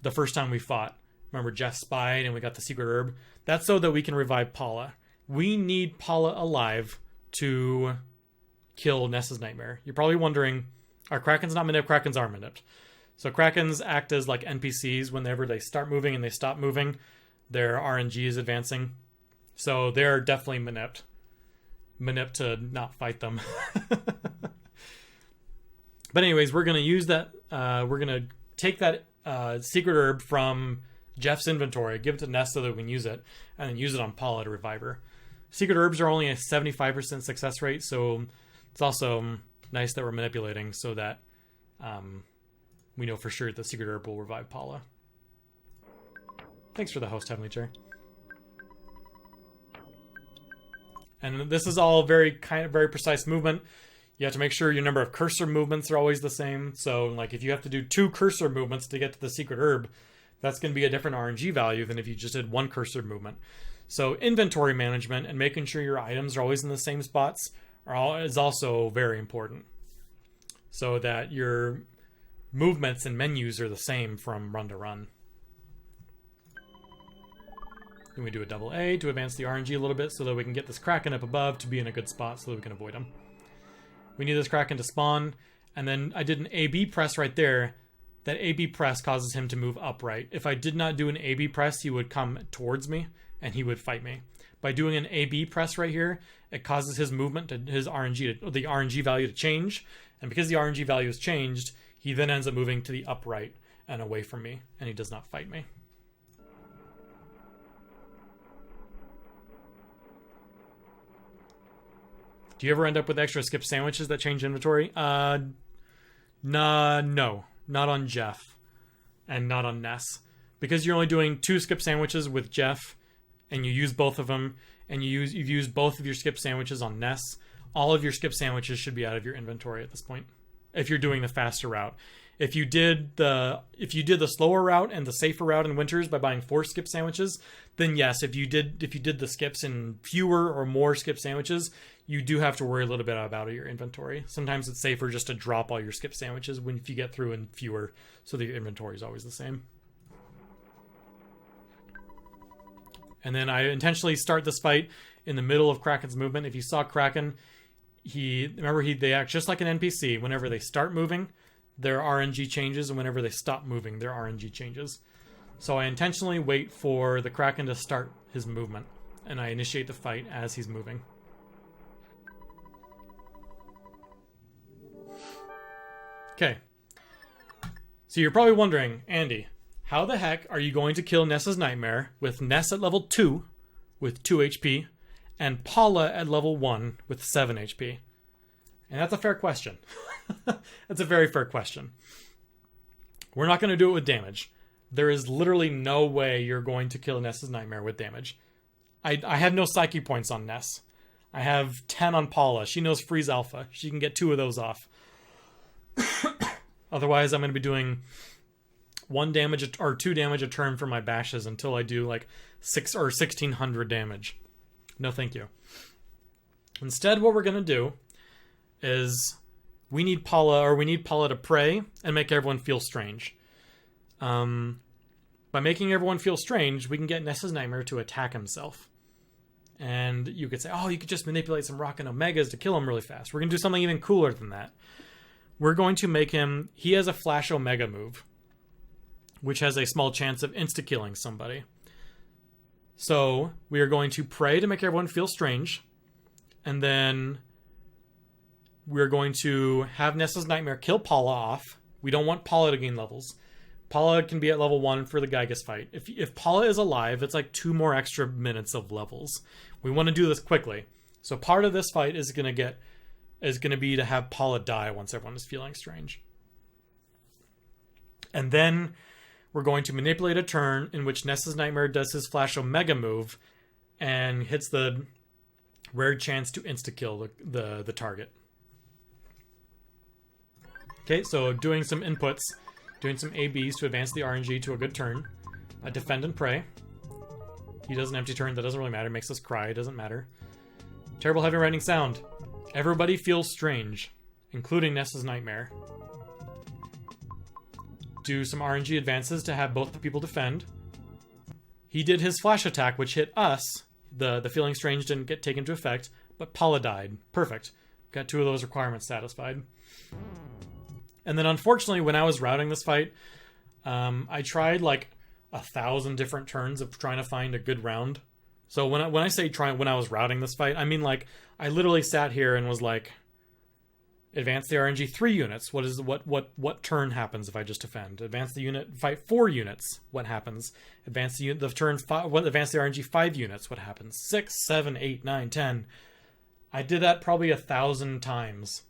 the first time we fought. Remember, Jeff spied, and we got the secret herb. That's so that we can revive Paula. We need Paula alive to kill Ness's Nightmare. You're probably wondering, are Krakens not manip? Krakens are manip. So Krakens act as like NPCs. Whenever they start moving and they stop moving, their RNG is advancing. So they're definitely manipped. Manip to not fight them. But anyways, we're going to use that. We're going to take that secret herb from Jeff's inventory, give it to Ness so that we can use it, and then use it on Paula to revive her. Secret herbs are only a 75% success rate, so it's also nice that we're manipulating so that we know for sure the secret herb will revive Paula. Thanks for the host, Heavenly Chair. And this is all very precise movement. You have to make sure your number of cursor movements are always the same. So, like, if you have to do 2 cursor movements to get to the secret herb, that's going to be a different RNG value than if you just did 1 cursor movement. So, inventory management and making sure your items are always in the same spots is also very important, so that your movements and menus are the same from run to run. Then we do a double A to advance the RNG a little bit so that we can get this Kraken up above to be in a good spot so that we can avoid him. We need this Kraken to spawn, and then I did an AB press right there. That AB press causes him to move upright. If I did not do an AB press, he would come towards me, and he would fight me. By doing an AB press right here, it causes his movement, the RNG value to change, and because the RNG value is changed, he then ends up moving to the upright and away from me, and he does not fight me. Do you ever end up with extra skip sandwiches that change inventory? No. Not on Jeff. And not on Ness. Because you're only doing 2 skip sandwiches with Jeff, and you use both of them, and you've used both of your skip sandwiches on Ness, all of your skip sandwiches should be out of your inventory at this point, if you're doing the faster route. If you did the slower route and the safer route in Winters by buying 4 skip sandwiches, then yes, if you did the skips in fewer or more skip sandwiches, you do have to worry a little bit about your inventory. Sometimes it's safer just to drop all your skip sandwiches if you get through in fewer, so that your inventory is always the same. And then I intentionally start this fight in the middle of Kraken's movement. If you saw Kraken, they act just like an NPC. Whenever they start moving, their RNG changes, and whenever they stop moving, their RNG changes. So I intentionally wait for the Kraken to start his movement, and I initiate the fight as he's moving. Okay. So you're probably wondering, Andy, how the heck are you going to kill Ness's Nightmare with Ness at level 2 with 2 HP and Paula at level 1 with 7 HP? And that's a fair question. That's a very fair question. We're not going to do it with damage. There is literally no way you're going to kill Ness's Nightmare with damage. I have no psyche points on Ness. I have 10 on Paula. She knows Freeze Alpha. She can get 2 of those off. Otherwise, I'm going to be doing 1 damage or 2 damage a turn for my bashes until I do like 6 or 1600 damage. No, thank you. Instead, what we're going to do is we need Paula to pray and make everyone feel strange. By making everyone feel strange, we can get Ness's Nightmare to attack himself. And you could say, oh, you could just manipulate some Rock and Omegas to kill him really fast. We're going to do something even cooler than that. We're going to make him... He has a Flash Omega move, which has a small chance of insta-killing somebody. So, we are going to pray to make everyone feel strange, and then we're going to have Ness's Nightmare kill Paula off. We don't want Paula to gain levels. Paula can be at level 1 for the Gygas fight. If Paula is alive, it's like 2 more extra minutes of levels. We want to do this quickly. So part of this fight is going to be to have Paula die once everyone is feeling strange. And then we're going to manipulate a turn in which Ness's Nightmare does his Flash Omega move and hits the rare chance to insta-kill the target. Okay, so doing some inputs, doing some ABs to advance the RNG to a good turn. Defend and pray. He does an empty turn, that doesn't really matter, makes us cry, it doesn't matter. Terrible heavy writing sound. Everybody feels strange, including Ness's Nightmare. Do some RNG advances to have both the people defend. He did his flash attack, which hit us. The feeling strange didn't get taken into effect, but Paula died. Perfect. Got 2 of those requirements satisfied. And then unfortunately, when I was routing this fight, I tried like 1,000 different turns of trying to find a good round. So when I say when I was routing this fight, I mean like I literally sat here and was like, advance the RNG 3 units. What turn happens if I just defend? Advance the unit, fight 4 units. What happens? Advance the unit, advance the RNG 5 units. What happens? 6, 7, 8, 9, 10. I did that probably 1,000 times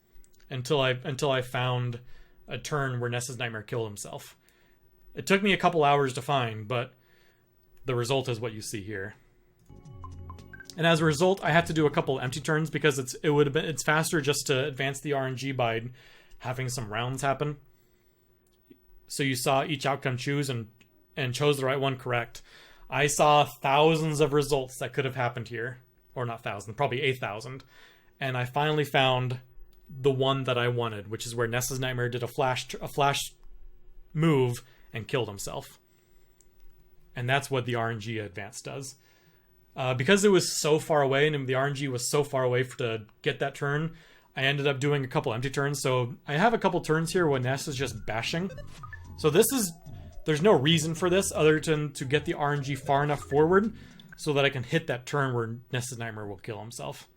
until I found a turn where Ness's Nightmare killed himself. It took me a couple hours to find, but the result is what you see here. And as a result, I have to do a couple empty turns because it's faster just to advance the RNG by having some rounds happen. So you saw each outcome choose and chose the right one correct. I saw thousands of results that could have happened here. Or not thousands, probably 8,000. And I finally found the one that I wanted, which is where Ness's Nightmare did a flash move and killed himself. And that's what the RNG advance does. Because it was so far away and the RNG was so far away to get that turn, I ended up doing a couple empty turns. So I have a couple turns here where Ness is just bashing. So there's no reason for this other than to get the RNG far enough forward so that I can hit that turn where Ness's Nightmare will kill himself.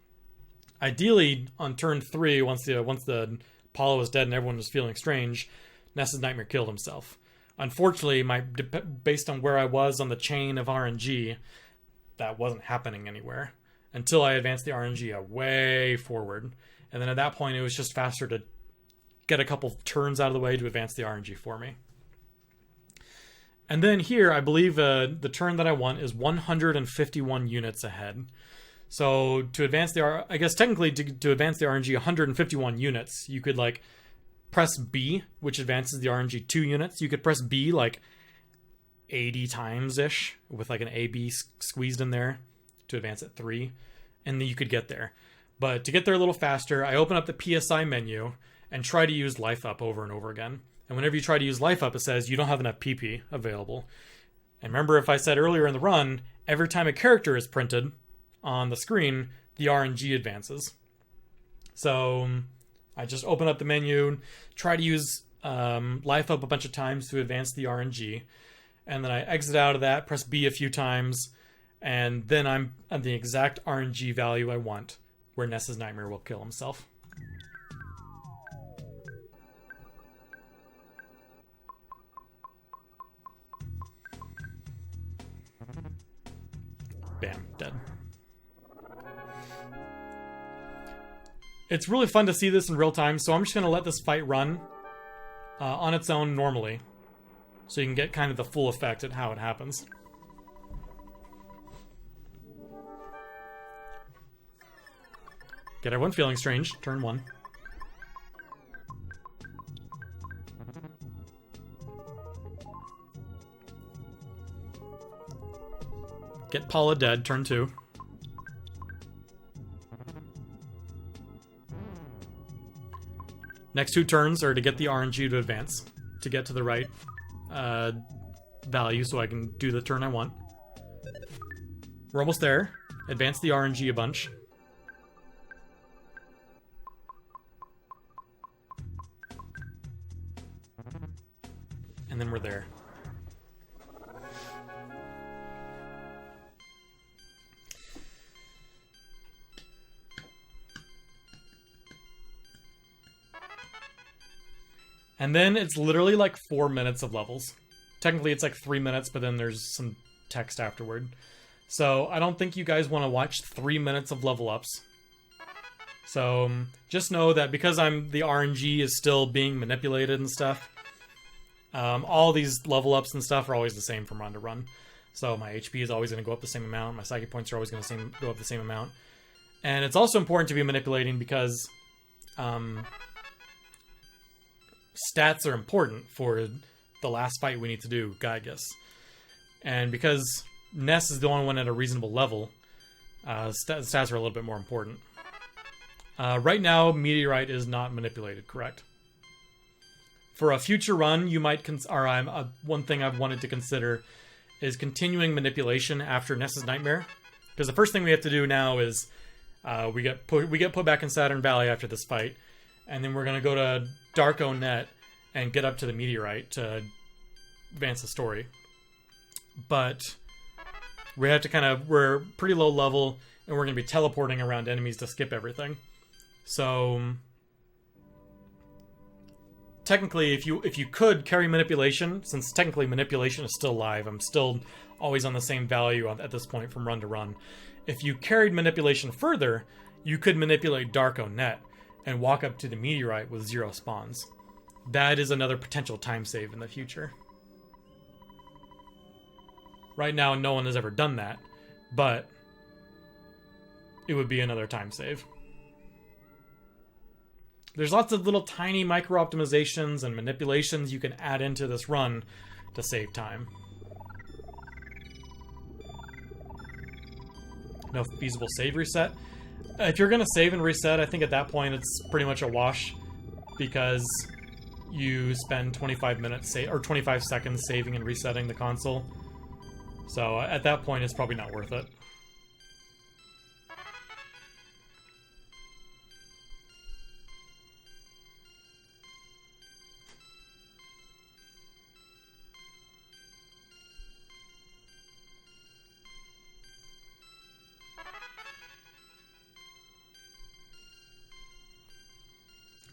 Ideally, on turn 3, once the Apollo was dead and everyone was feeling strange, Ness's Nightmare killed himself. Unfortunately, based on where I was on the chain of RNG, that wasn't happening anywhere until I advanced the RNG way forward. And then at that point, it was just faster to get a couple turns out of the way to advance the RNG for me. And then here, I believe the turn that I want is 151 units ahead. So to advance I guess technically to advance the RNG 151 units, you could like press B, which advances the RNG 2 units. You could press B like 80 times-ish with like an AB squeezed in there to advance it 3, and then you could get there. But to get there a little faster, I open up the PSI menu and try to use Life Up over and over again. And whenever you try to use Life Up, it says you don't have enough PP available. And remember, if I said earlier in the run, every time a character is printed on the screen, the RNG advances. So I just open up the menu, try to use Life Up a bunch of times to advance the RNG. And then I exit out of that, press B a few times, and then I'm at the exact RNG value I want, where Ness's Nightmare will kill himself. Bam, dead. It's really fun to see this in real time, so I'm just going to let this fight run on its own normally, so you can get kind of the full effect at how it happens. Get everyone feeling strange. Turn 1. Get Paula dead. Turn 2. Next 2 turns are to get the RNG to advance, to get to the right value so I can do the turn I want. We're almost there. Advance the RNG a bunch. And then we're there. And then it's literally like 4 minutes of levels. technically it's like 3 minutes, but then there's some text afterward. So I don't think you guys want to watch 3 minutes of level ups. So just know that because the RNG is still being manipulated and stuff, all these level ups and stuff are always the same from run to run. So my HP is always going to go up the same amount. My psychic points are always going to go up the same amount. And it's also important to be manipulating because stats are important for the last fight we need to do, Gygas. And because Ness is the only one at a reasonable level, stats are a little bit more important. Right now, Meteorite is not manipulated, correct? For a future run, you might one thing I've wanted to consider is continuing manipulation after Ness's Nightmare, because the first thing we have to do now is we get put back in Saturn Valley after this fight, and then we're gonna go to Dark Onet and get up to the Meteorite to advance the story. But we have to we're pretty low level, and we're gonna be teleporting around enemies to skip everything. So technically, if you could carry manipulation, since technically manipulation is still live, I'm still always on the same value at this point from run to run. If you carried manipulation further, you could manipulate Dark Onet and walk up to the Meteorite with 0 spawns. That is another potential time save in the future. Right now, no one has ever done that, but it would be another time save. There's lots of little tiny micro optimizations and manipulations you can add into this run to save time. No feasible save reset. If you're going to save and reset, I think at that point it's pretty much a wash, because you spend 25 minutes or 25 seconds saving and resetting the console. So at that point, it's probably not worth it.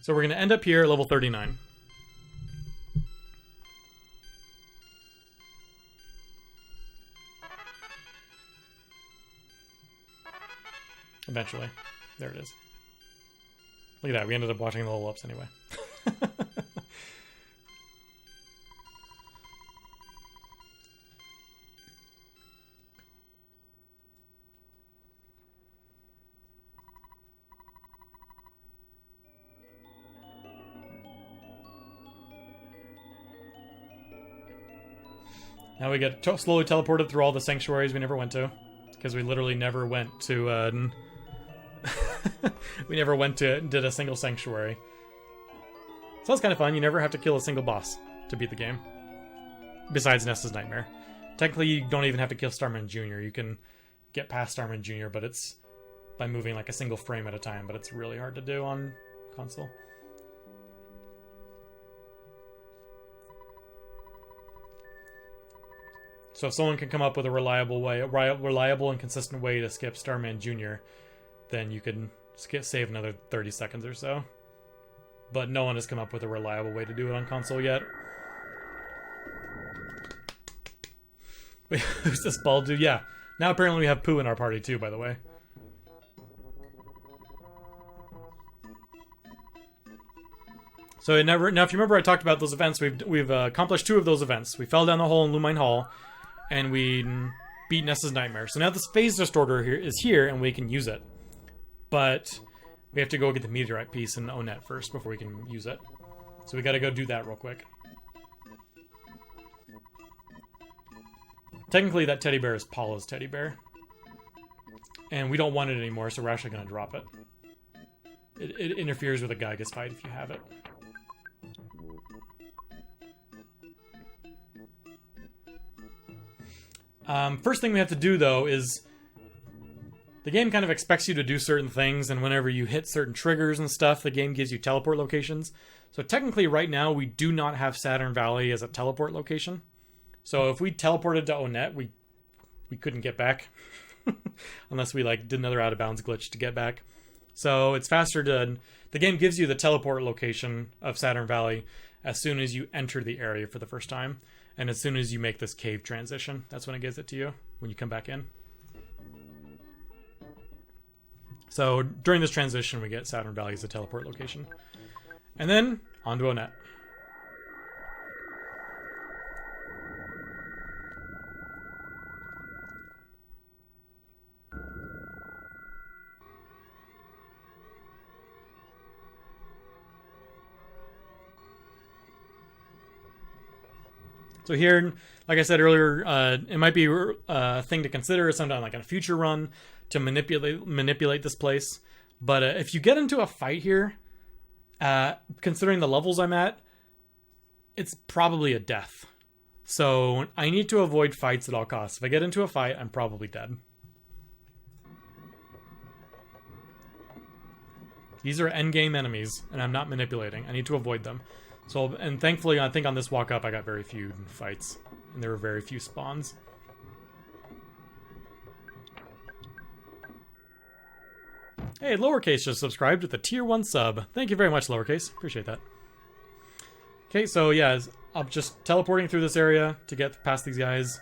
So we're going to end up here at level 39. Eventually. There it is. Look at that, we ended up watching the level ups anyway. Now we get slowly teleported through all the sanctuaries we never went to, because we literally never went to, did a single sanctuary. So that's kind of fun. You never have to kill a single boss to beat the game. Besides Ness's Nightmare. Technically, you don't even have to kill Starman Jr. You can get past Starman Jr., but it's by moving like a single frame at a time, but it's really hard to do on console. So if someone can come up with a reliable and consistent way to skip Starman Jr., then you can save another 30 seconds or so. But no one has come up with a reliable way to do it on console yet. Wait, who's this bald dude? Yeah. Now apparently we have Pooh in our party too, by the way. So now if you remember, I talked about those events. We've accomplished 2 of those events. We fell down the hole in Lumine Hall, and we beat Ness's Nightmare. So now this phase distorter is here, and we can use it. But we have to go get the Meteorite piece in Onet first before we can use it. So we gotta go do that real quick. Technically, that teddy bear is Paula's teddy bear. And we don't want it anymore, so we're actually gonna drop it. It interferes with a Gygas fight if you have it. First thing we have to do, though, is the game kind of expects you to do certain things, and whenever you hit certain triggers and stuff, the game gives you teleport locations. So technically, right now, we do not have Saturn Valley as a teleport location. So if we teleported to Onet, we couldn't get back. Unless we did another out-of-bounds glitch to get back. So it's faster to... The game gives you the teleport location of Saturn Valley as soon as you enter the area for the first time. And as soon as you make this cave transition, that's when it gives it to you, when you come back in. So during this transition, we get Saturn Valley as a teleport location. And then onto Onett. So here, like I said earlier, it might be a thing to consider sometime like on a future run to manipulate this place. But if you get into a fight here, considering the levels I'm at, it's probably a death. So I need to avoid fights at all costs. If I get into a fight, I'm probably dead. These are endgame enemies, and I'm not manipulating. I need to avoid them. So, and thankfully, I think on this walk up, I got very few fights, and there were very few spawns. Hey, Lowercase just subscribed with a tier 1 sub. Thank you very much, Lowercase. Appreciate that. Okay, so yeah, I'm just teleporting through this area to get past these guys.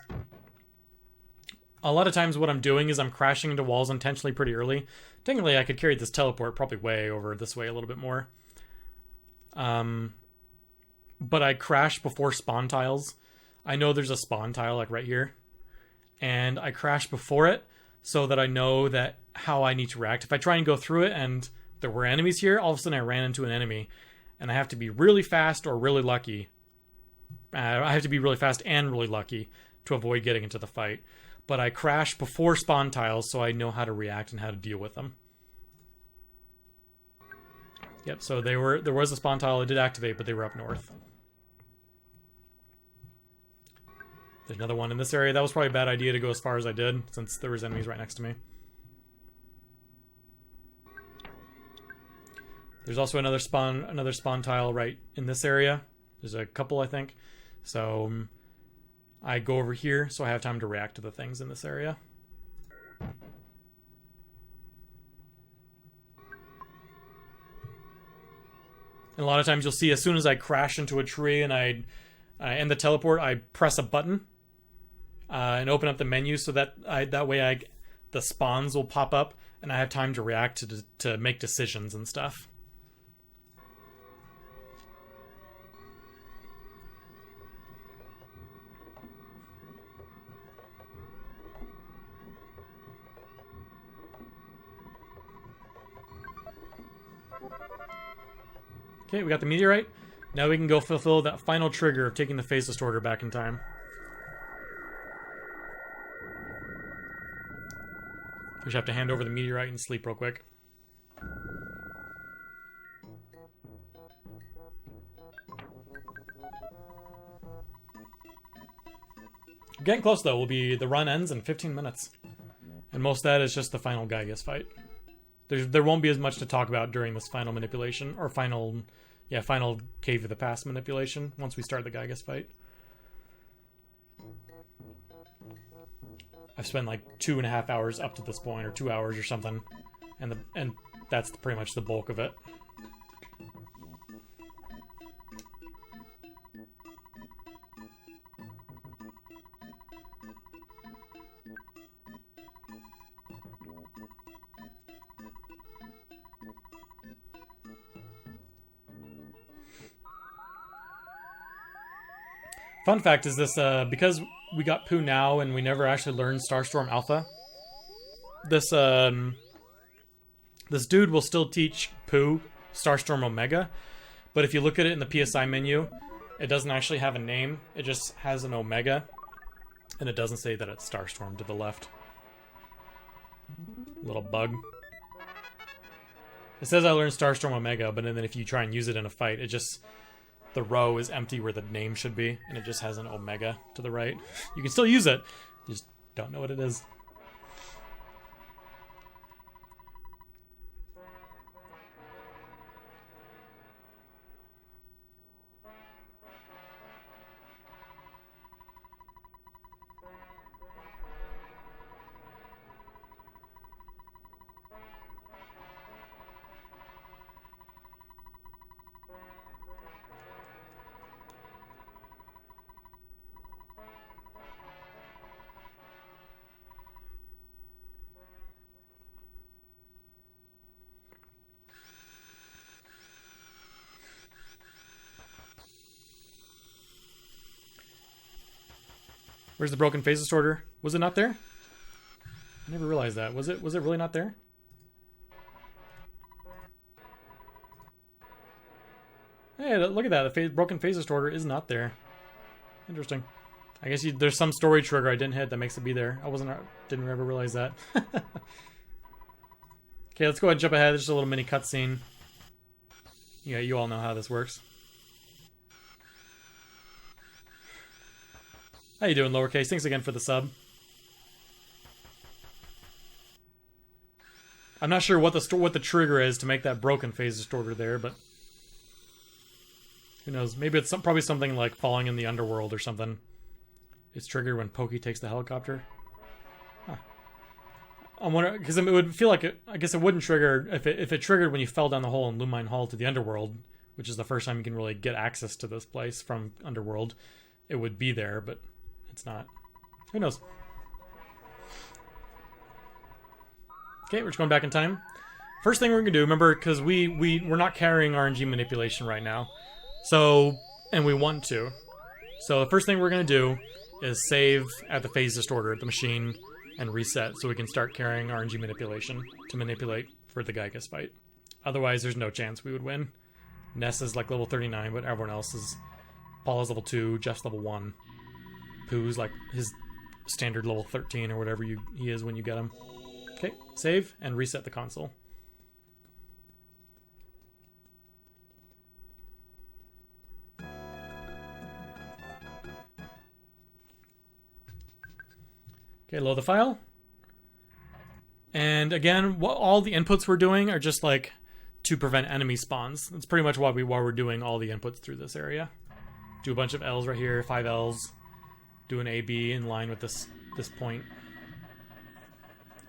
A lot of times what I'm doing is I'm crashing into walls intentionally pretty early. Technically, I could carry this teleport probably way over this way a little bit more. But I crash before spawn tiles. I know there's a spawn tile like right here. And I crash before it so that I know that how I need to react. If I try and go through it and there were enemies here, all of a sudden I ran into an enemy. And I have to be really fast or really lucky. I have to be really fast and really lucky to avoid getting into the fight. But I crash before spawn tiles so I know how to react and how to deal with them. Yep, so there was a spawn tile that did activate, but they were up north. There's another one in this area. That was probably a bad idea to go as far as I did, since there was enemies right next to me. There's also another spawn tile right in this area. There's a couple, I think. So I go over here, so I have time to react to the things in this area. And a lot of times you'll see as soon as I crash into a tree and I end the teleport, I press a button and open up the menu so that the spawns will pop up and I have time to react to make decisions and stuff. Okay, we got the meteorite. Now we can go fulfill that final trigger of taking the phase distorter back in time. We just have to hand over the meteorite and sleep real quick. Getting close though. The run ends in 15 minutes. And most of that is just the final Gygas fight. There won't be as much to talk about during this final manipulation, or final Cave of the Past manipulation, once we start the Gygas fight. I've spent like 2.5 hours up to this point, or 2 hours or something, and that's pretty much the bulk of it. Fun fact is this, because we got Pooh now and we never actually learned Starstorm Alpha, this dude will still teach Pooh Starstorm Omega, but if you look at it in the PSI menu, it doesn't actually have a name, it just has an Omega, and it doesn't say that it's Starstorm to the left. Little bug. It says I learned Starstorm Omega, but then if you try and use it in a fight, it just... the row is empty where the name should be, and it just has an Omega to the right. You can still use it, you just don't know what it is. Where's the broken phase distorter? Was it not there? I never realized that. Was it really not there? Hey, look at that. The broken phase distorter is not there. Interesting. I guess there's some story trigger I didn't hit that makes it be there. Didn't ever realize that. Okay, let's go ahead and jump ahead. There's just a little mini cutscene. Yeah, you all know how this works. How you doing, lowercase? Thanks again for the sub. I'm not sure what the trigger is to make that broken phase distorter there, but who knows? Maybe it's probably something like falling in the underworld or something. It's triggered when Pokey takes the helicopter. Huh. I'm wondering, because it would feel like I guess it wouldn't trigger if it triggered when you fell down the hole in Lumine Hall to the underworld, which is the first time you can really get access to this place from underworld. It would be there, but it's not. Who knows? Okay, we're just going back in time. First thing we're gonna do, remember, because we're not carrying RNG manipulation right now, so, and we want to. So the first thing we're gonna do is save at the phase distorter at the machine and reset so we can start carrying RNG manipulation to manipulate for the Gygas fight. Otherwise, there's no chance we would win. Ness is like level 39, but everyone else is... Paula's level 2, Jeff's level 1. Pooh's like his standard level 13 or whatever he is when you get him. Okay, save and reset the console. Okay, load the file. And again, all the inputs we're doing are just like to prevent enemy spawns. That's pretty much why we're doing all the inputs through this area. Do a bunch of L's right here, 5 L's. Do an AB in line with this point.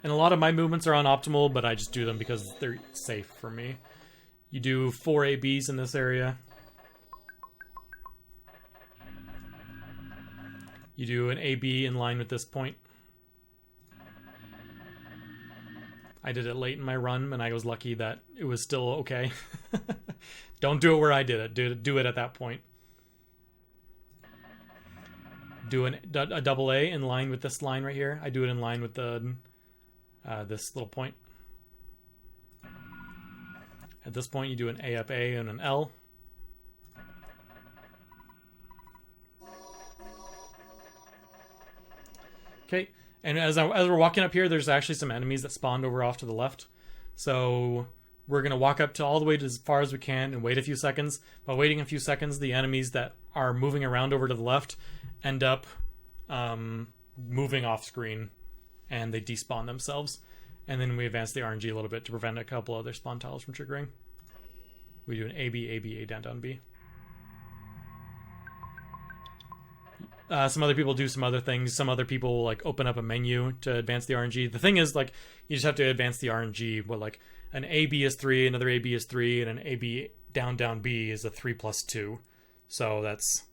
And a lot of my movements are unoptimal, but I just do them because they're safe for me. You do 4 ABs in this area. You do an AB in line with this point. I did it late in my run, and I was lucky that it was still okay. Don't do it where I did it. Do it at that point. Do a double A in line with this line right here. I do it in line with the this little point. At this point, you do an A up A and an L. Okay, and as we're walking up here, there's actually some enemies that spawned over off to the left. So we're going to walk up to all the way to as far as we can and wait a few seconds. By waiting a few seconds, the enemies that are moving around over to the left end up moving off screen, and they despawn themselves. And then we advance the RNG a little bit to prevent a couple other spawn tiles from triggering. We do an AB, AB, A, down, down, B. Some other people do some other things. Some other people like open up a menu to advance the RNG. The thing is, like, you just have to advance the RNG. What, like, an AB is 3, another AB is 3, and an AB down, down, B is a 3 plus 2. So that's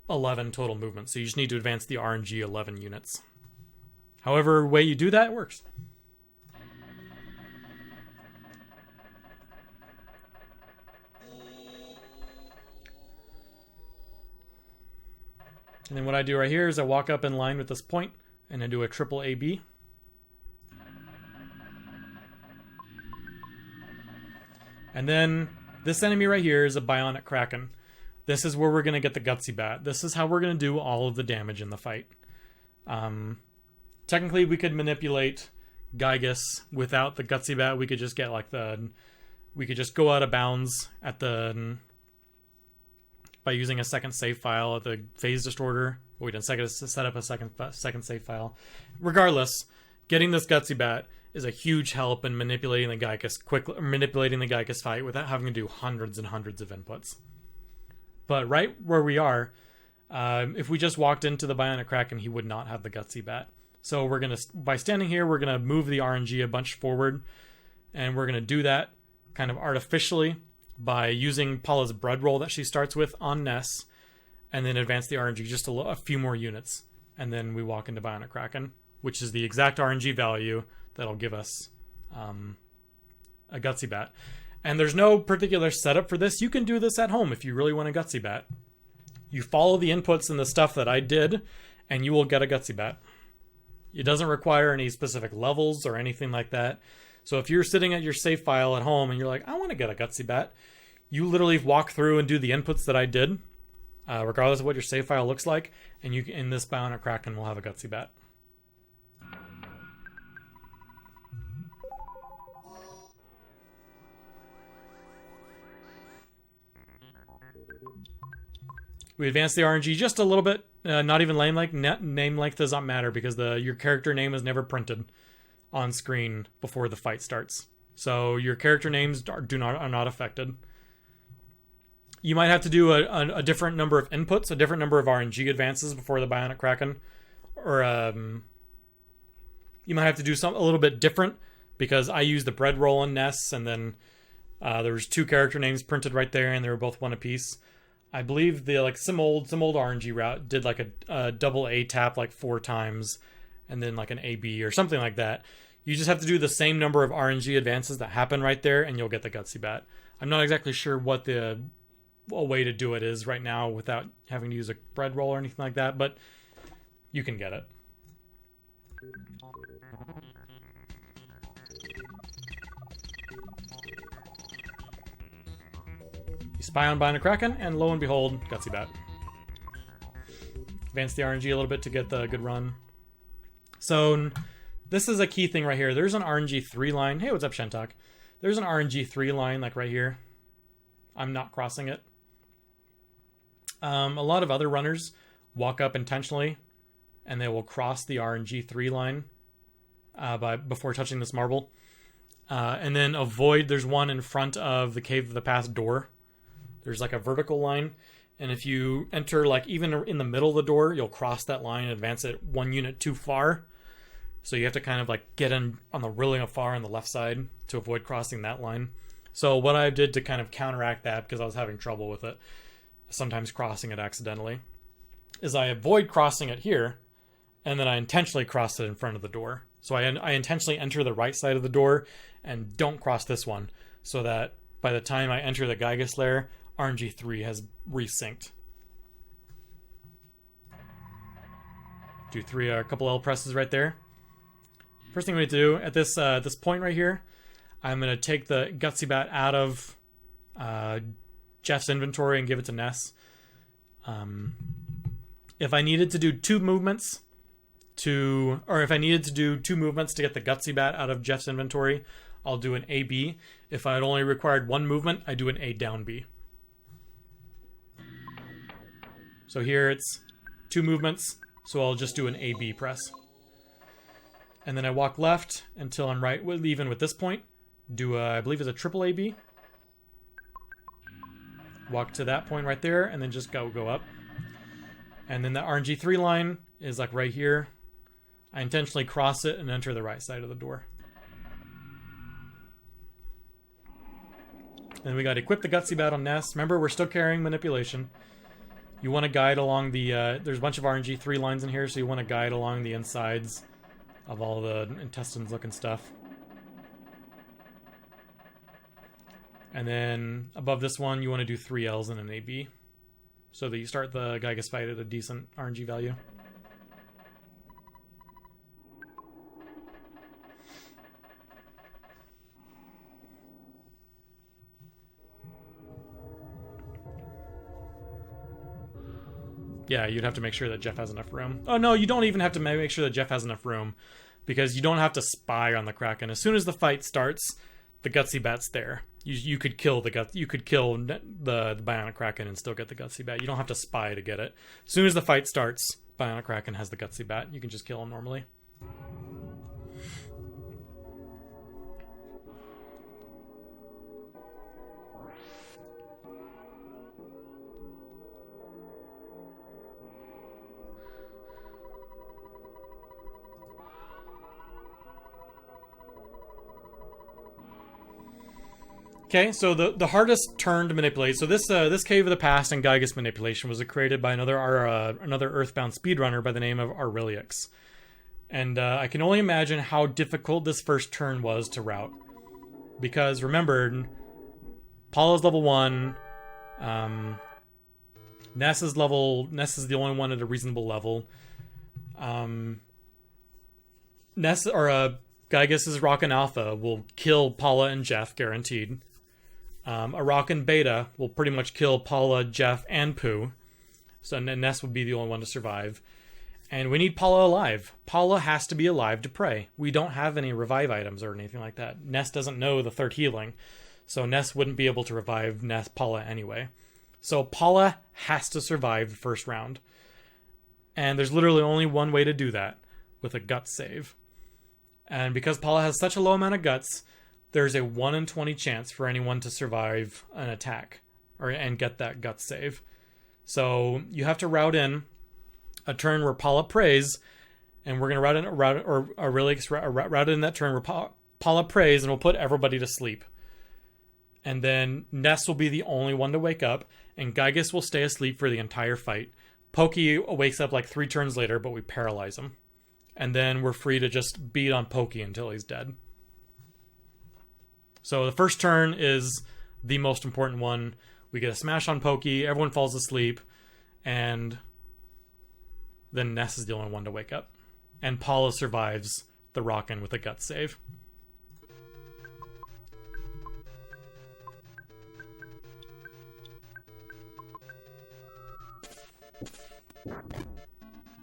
11 total movements. So you just need to advance the RNG 11 units. However way you do that, it works. And then what I do right here is I walk up in line with this point, and I do a triple AB. And then this enemy right here is a bionic Kraken. This is where we're going to get the Gutsy Bat. This is how we're going to do all of the damage in the fight. Technically, we could manipulate Gygas without the Gutsy Bat. We could just get like we could just go out of bounds at the... by using a second save file at the phase distorter. We didn't set up a second save file. Regardless, getting this Gutsy Bat is a huge help in manipulating the Gygas fight without having to do hundreds and hundreds of inputs. But right where we are, if we just walked into the Bionic Kraken, he would not have the Gutsy Bat. So we're gonna, by standing here, we're gonna move the RNG a bunch forward, and we're gonna do that kind of artificially by using Paula's bread roll that she starts with on Ness, and then advance the RNG just a few more units, and then we walk into Bionic Kraken, which is the exact RNG value that'll give us a Gutsy Bat. And there's no particular setup for this. You can do this at home if you really want a Gutsy Bat. You follow the inputs and the stuff that I did, and you will get a Gutsy Bat. It doesn't require any specific levels or anything like that. So if you're sitting at your save file at home and you're like, I want to get a Gutsy Bat, you literally walk through and do the inputs that I did, regardless of what your save file looks like, and you in this Bionic Kraken will have a Gutsy Bat. We advanced the RNG just a little bit. Not even name length does not matter because your character name is never printed on screen before the fight starts. So your character names are not affected. You might have to do a different number of inputs, a different number of RNG advances before the Bionic Kraken, or you might have to do something a little bit different because I used the bread roll on Ness, and then there was 2 character names printed right there, and they were both 1 apiece. I believe some old RNG route did like a double A tap like 4 times, and then like an AB or something like that. You just have to do the same number of RNG advances that happen right there, and you'll get the Gutsy Bat. I'm not exactly sure what a way to do it is right now without having to use a bread roll or anything like that, but you can get it. You spy on Bionic Kraken, and lo and behold, Gutsy Bat. Advance the RNG a little bit to get the good run. So this is a key thing right here. There's an RNG 3 line. Hey, what's up, Shentok? There's an RNG 3 line like right here. I'm not crossing it. A lot of other runners walk up intentionally, and they will cross the RNG 3 line before touching this marble. And then avoid, there's one in front of the Cave of the Past door. There's like a vertical line, and if you enter like even in the middle of the door, you'll cross that line and advance it 1 unit too far. So you have to kind of like get in on the really far on the left side to avoid crossing that line. So what I did to kind of counteract that, because I was having trouble with it, sometimes crossing it accidentally, is I avoid crossing it here, and then I intentionally cross it in front of the door. So I intentionally enter the right side of the door and don't cross this one, so that by the time I enter the Gygas lair, RNG 3 has resynced. Do a couple L presses right there. First thing we need to do at this point right here, I'm going to take the Gutsy Bat out of Jeff's inventory and give it to Ness. If I needed to do 2 movements to get the Gutsy Bat out of Jeff's inventory, I'll do an AB. If I had only required 1 movement, I do an A down B. So here it's 2 movements, so I'll just do an AB press. And then I walk left until I'm right, even with this point. Do I believe it's a triple AB. Walk to that point right there, and then just go up. And then the RNG 3 line is like right here. I intentionally cross it and enter the right side of the door. And we got to equip the Gutsy Bat on Ness. Remember, we're still carrying manipulation. You want to guide along the... there's a bunch of RNG 3 lines in here, so you want to guide along the insides of all the intestines-looking stuff. And then above this one, you want to do 3 Ls and an AB, so that you start the Gygas fight at a decent RNG value. Yeah, you'd have to make sure that Jeff has enough room. Oh no, you don't even have to make sure that Jeff has enough room, because you don't have to spy on the Kraken. As soon as the fight starts, the Gutsy Bat's there. You could kill the Bionic Kraken and still get the Gutsy Bat. You don't have to spy to get it. As soon as the fight starts, Bionic Kraken has the Gutsy Bat. You can just kill him normally. Okay, so the hardest turn to manipulate. So this Cave of the Past and Gygas manipulation was created by another Earthbound speedrunner by the name of Aureliux. And I can only imagine how difficult this first turn was to route. Because remember, Paula's level 1, Ness is the only one at a reasonable level. Ness or Gygus' Rockin' Alpha will kill Paula and Jeff, guaranteed. A Rockin' Beta will pretty much kill Paula, Jeff, and Pooh. So Ness would be the only one to survive. And we need Paula alive. Paula has to be alive to pray. We don't have any revive items or anything like that. Ness doesn't know the third healing. So Ness wouldn't be able to revive Paula anyway. So Paula has to survive the first round. And there's literally only one way to do that, with a guts save. And because Paula has such a low amount of guts, there's a 1 in 20 chance for anyone to survive an attack and get that guts save. So you have to route in a turn where Paula prays, and we're going to route in that turn where Paula prays, and we'll put everybody to sleep. And then Ness will be the only one to wake up, and Gygus will stay asleep for the entire fight. Pokey wakes up like 3 turns later, but we paralyze him. And then we're free to just beat on Pokey until he's dead. So the first turn is the most important one. We get a smash on Pokey, everyone falls asleep, and then Ness is the only one to wake up. And Paula survives the Rockin' with a gut save.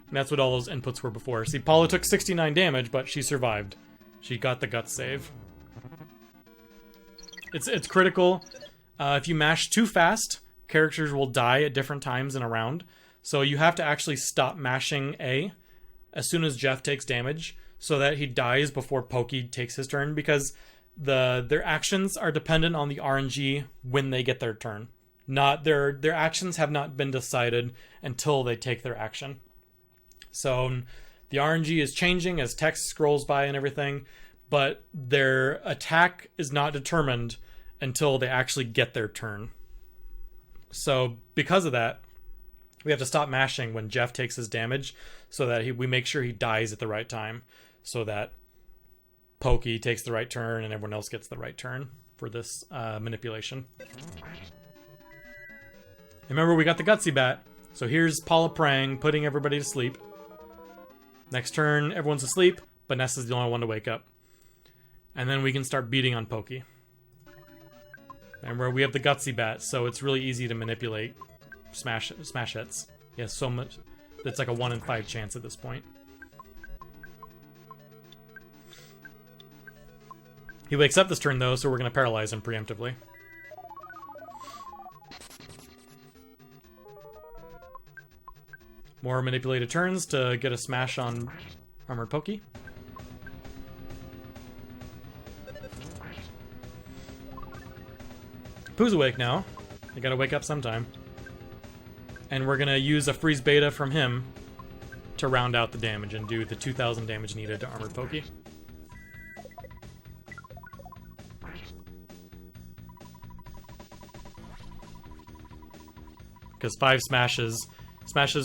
And that's what all those inputs were before. See, Paula took 69 damage, but she survived. She got the gut save. It's critical. If you mash too fast, characters will die at different times in a round. So you have to actually stop mashing A as soon as Jeff takes damage, so that he dies before Pokey takes his turn, because their actions are dependent on the RNG when they get their turn. Not their actions have not been decided until they take their action. So the RNG is changing as text scrolls by and everything, but their attack is not determined until they actually get their turn. So because of that, we have to stop mashing when Jeff takes his damage, so that we make sure he dies at the right time, so that Pokey takes the right turn and everyone else gets the right turn for this manipulation. Remember, we got the Gutsy Bat, so here's Paula praying, putting everybody to sleep. Next turn, everyone's asleep, but Ness is the only one to wake up. And then we can start beating on Pokey. Remember, we have the Gutsy Bat, so it's really easy to manipulate smash hits. He has so much. It's like a 1 in 5 chance at this point. He wakes up this turn, though, so we're going to paralyze him preemptively. More manipulated turns to get a smash on Armored Pokey. Pooh's awake now. They gotta wake up sometime. And we're gonna use a freeze beta from him to round out the damage and do the 2,000 damage needed to Armored Pokey. Because 5 smashes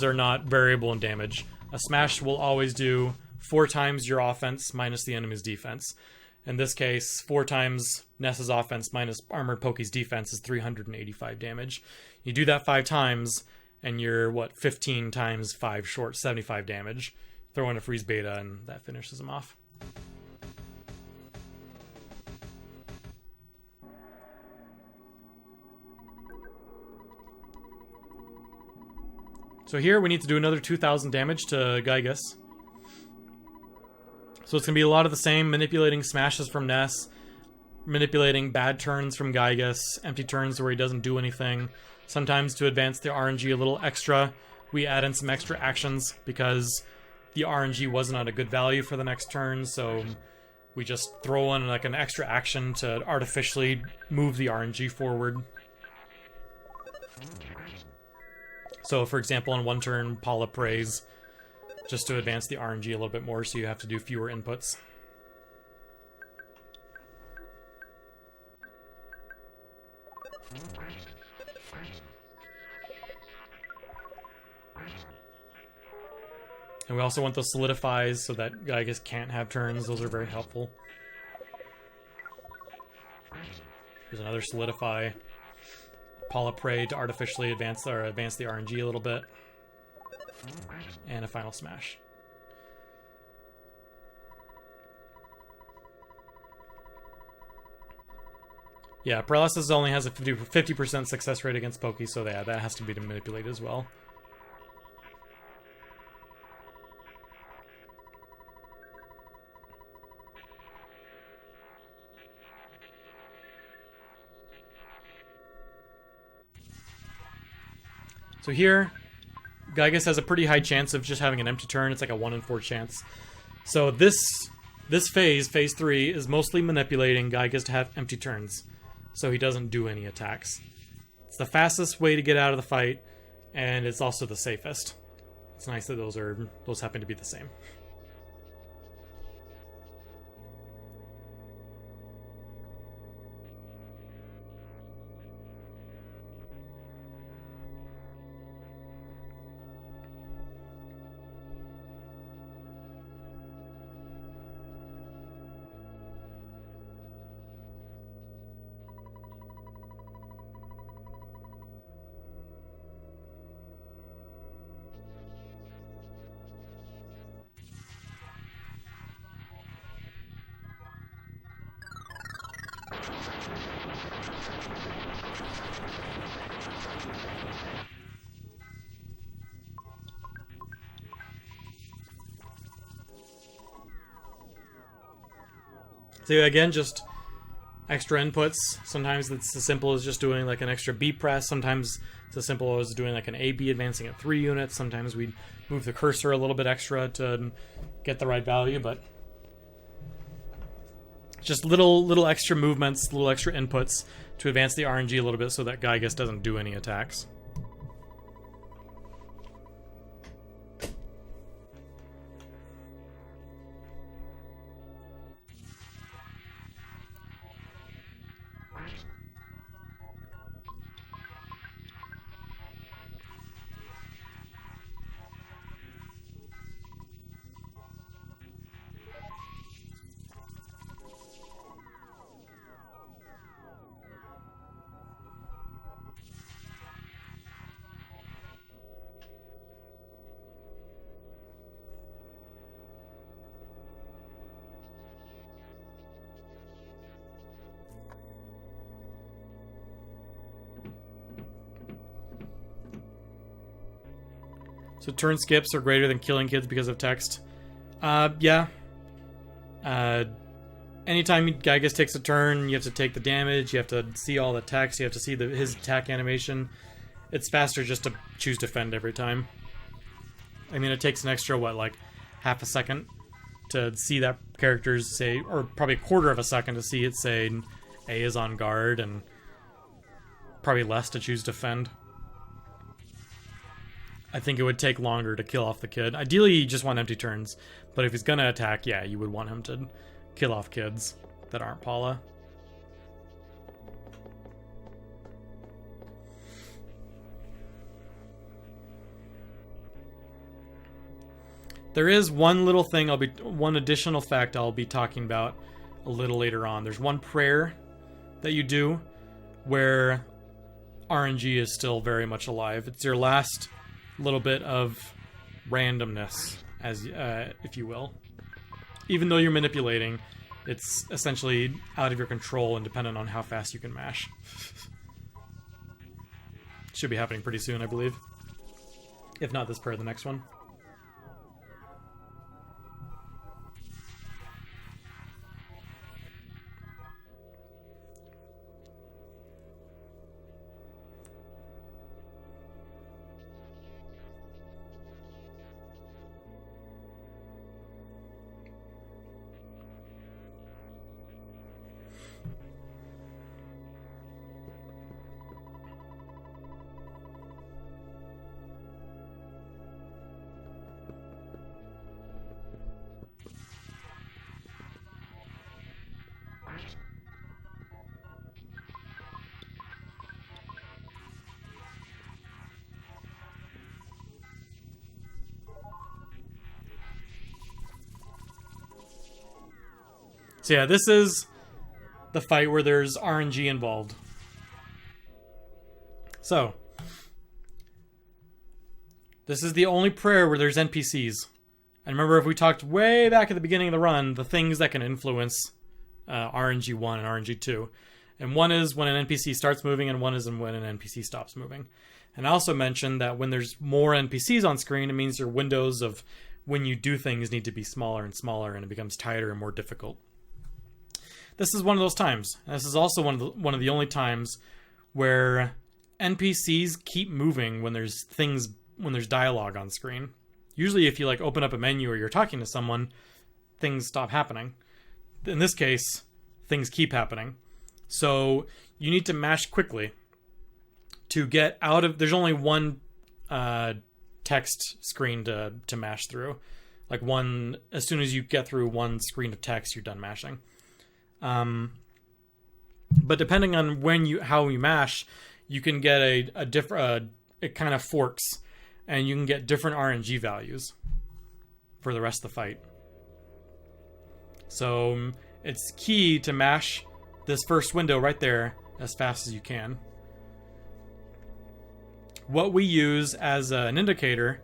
are not variable in damage. A smash will always do 4 times your offense minus the enemy's defense. In this case, 4 times Ness's offense minus Armored Pokey's defense is 385 damage. You do that 5 times, and you're, 15 times 5 short, 75 damage. Throw in a freeze beta, and that finishes him off. So here we need to do another 2,000 damage to Gygus. So it's going to be a lot of the same, manipulating smashes from Ness, manipulating bad turns from Gygus, empty turns where he doesn't do anything. Sometimes to advance the RNG a little extra, we add in some extra actions because the RNG wasn't at a good value for the next turn, so we just throw in like an extra action to artificially move the RNG forward. So, for example, on one turn, Paula prays just to advance the RNG a little bit more, so you have to do fewer inputs. And we also want those solidifies so that Gygus can't have turns. Those are very helpful. Here's another solidify. Paula pray to artificially advance the RNG a little bit. And a final smash. Yeah, paralysis only has a 50% success rate against Pokey, so yeah, that has to be manipulated as well. So here, Gygas has a pretty high chance of just having an empty turn. It's like a 1 in 4 chance. So this phase, phase 3, is mostly manipulating Gygas to have empty turns, so he doesn't do any attacks. It's the fastest way to get out of the fight, and it's also the safest. It's nice that those happen to be the same. So again, just extra inputs. Sometimes it's as simple as just doing like an extra B press. Sometimes it's as simple as doing like an AB advancing at 3 units. Sometimes we move the cursor a little bit extra to get the right value, but just little extra movements, little extra inputs to advance the RNG a little bit so that Gygas doesn't do any attacks. So turn skips are greater than killing kids because of text. Yeah. Anytime Gygas takes a turn, you have to take the damage, you have to see all the text, you have to see his attack animation. It's faster just to choose defend every time. I mean, it takes an extra, like half a second to see that character's say, or probably a quarter of a second to see it say A is on guard, and probably less to choose defend. I think it would take longer to kill off the kid. Ideally, you just want empty turns, but if he's gonna attack, yeah, you would want him to kill off kids that aren't Paula. There is one little thing one additional fact I'll be talking about a little later on. There's one prayer that you do where RNG is still very much alive. It's your last little bit of randomness, as if you will. Even though you're manipulating, it's essentially out of your control and dependent on how fast you can mash. Should be happening pretty soon, I believe. If not this prayer, the next one. So yeah, this is the fight where there's RNG involved. So, this is the only prayer where there's NPCs. And remember, if we talked way back at the beginning of the run, the things that can influence RNG 1 and RNG 2. And one is when an NPC starts moving, and one is when an NPC stops moving. And I also mentioned that when there's more NPCs on screen, it means your windows of when you do things need to be smaller and smaller, and it becomes tighter and more difficult. This is one of those times. And this is also one of the only times where NPCs keep moving when there's dialogue on screen. Usually if you like open up a menu or you're talking to someone, things stop happening. In this case, things keep happening. So you need to mash quickly to get out of... There's only one text screen to mash through. Like one... As soon as you get through one screen of text, you're done mashing. But depending on how you mash, you can get a different... it kind of forks, and you can get different RNG values for the rest of the fight. So it's key to mash this first window right there as fast as you can. What we use as an indicator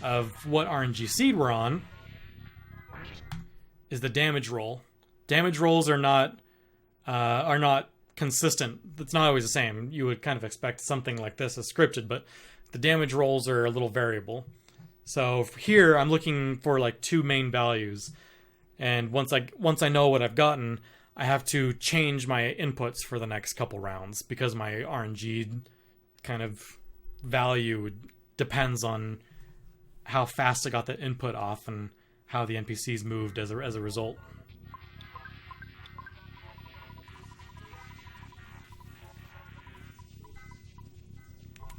of what RNG seed we're on is the damage roll. Damage rolls are not consistent. It's not always the same. You would kind of expect something like this as scripted, but the damage rolls are a little variable. So here I'm looking for like two main values, and once I know what I've gotten, I have to change my inputs for the next couple rounds because my RNG kind of value depends on how fast I got the input off and how the NPCs moved as a result.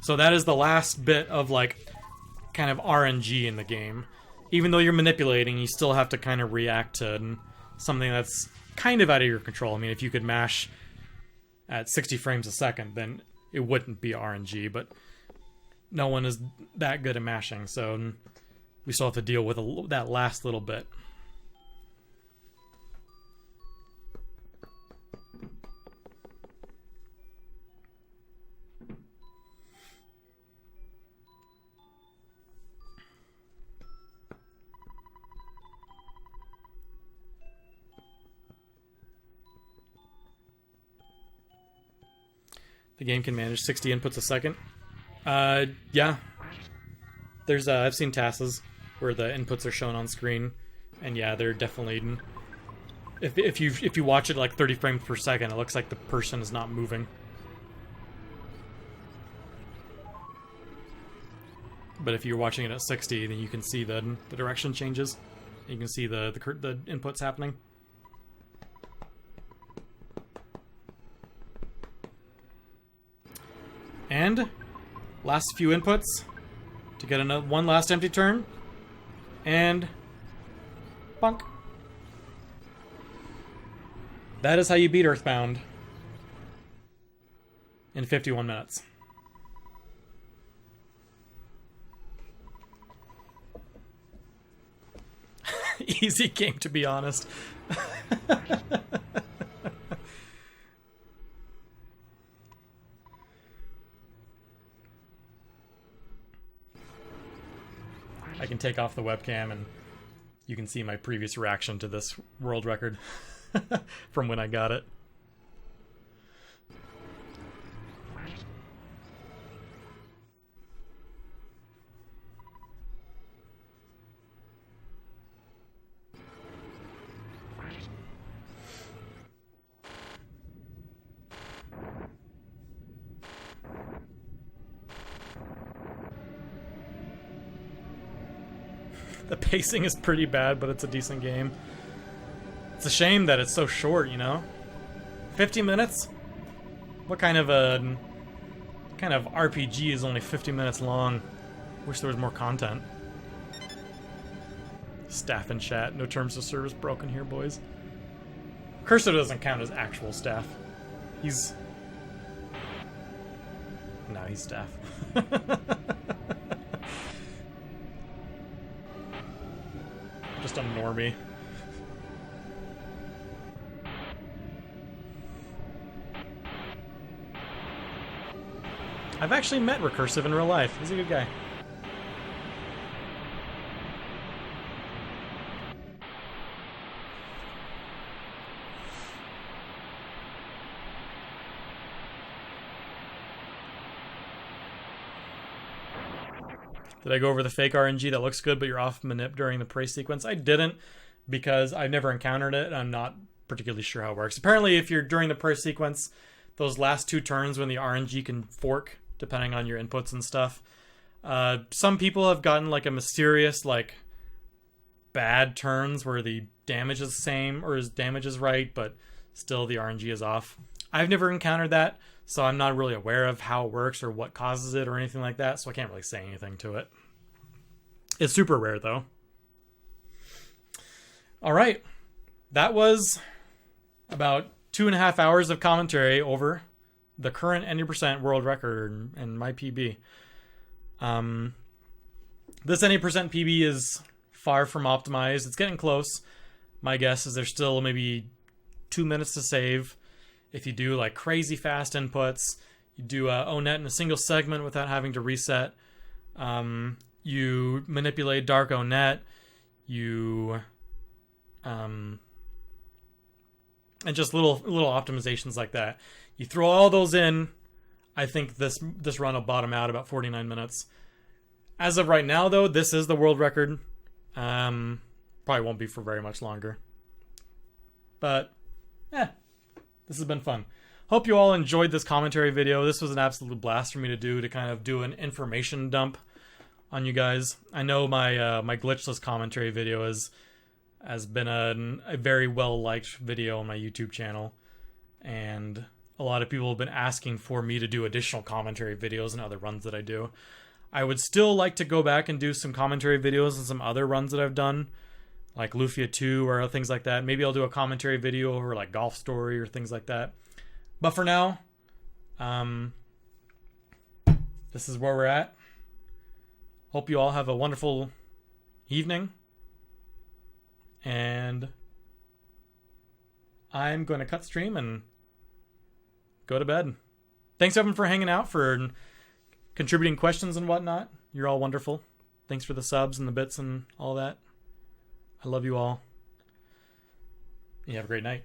So that is the last bit of like kind of RNG in the game. Even though you're manipulating, you still have to kind of react to something that's kind of out of your control. I mean, if you could mash at 60 frames a second, then it wouldn't be RNG, but no one is that good at mashing, so we still have to deal with that last little bit. The game can manage 60 inputs a second. Yeah. There's I've seen TASs where the inputs are shown on screen, and yeah, they're definitely... If you watch it like 30 frames per second, it looks like the person is not moving. But if you're watching it at 60, then you can see the direction changes. You can see the inputs happening. And last few inputs to get one last empty turn, and bonk. That is how you beat Earthbound in 51 minutes. Easy game, to be honest. I can take off the webcam and you can see my previous reaction to this world record from when I got it. The pacing is pretty bad, but it's a decent game. It's a shame that it's so short, you know? 50 minutes? What kind of RPG is only 50 minutes long? Wish there was more content. Staff in chat. No terms of service broken here, boys. Cursor doesn't count as actual staff. He's... No, he's staff. Just a normie. I've actually met Recursive in real life. He's a good guy. Did I go over the fake RNG that looks good but you're off manip during the prey sequence? I didn't, because I've never encountered it and I'm not particularly sure how it works. Apparently, if you're during the prey sequence, those last 2 turns when the RNG can fork depending on your inputs and stuff, some people have gotten like a mysterious like bad turns where the damage is the same or his damage is right, but still the RNG is off. I've never encountered that, so I'm not really aware of how it works or what causes it or anything like that, so I can't really say anything to it. It's super rare, though. All right. That was about 2.5 hours of commentary over the current 90% world record and my PB. This 90% PB is far from optimized. It's getting close. My guess is there's still maybe 2 minutes to save. If you do like crazy fast inputs, you do ONET in a single segment without having to reset. You manipulate dark ONET. You and just little optimizations like that. You throw all those in. I think this run will bottom out about 49 minutes. As of right now, though, this is the world record. Probably won't be for very much longer. But, this has been fun. Hope you all enjoyed this commentary video. This was an absolute blast for me to do, to kind of do an information dump on you guys. I know my glitchless commentary video has been a very well-liked video on my YouTube channel. And a lot of people have been asking for me to do additional commentary videos and other runs that I do. I would still like to go back and do some commentary videos on some other runs that I've done, like Lufia 2 or things like that. Maybe I'll do a commentary video over like Golf Story or things like that. But for now, this is where we're at. Hope you all have a wonderful evening. And I'm going to cut stream and go to bed. Thanks everyone for hanging out, for contributing questions and whatnot. You're all wonderful. Thanks for the subs and the bits and all that. I love you all. You have a great night.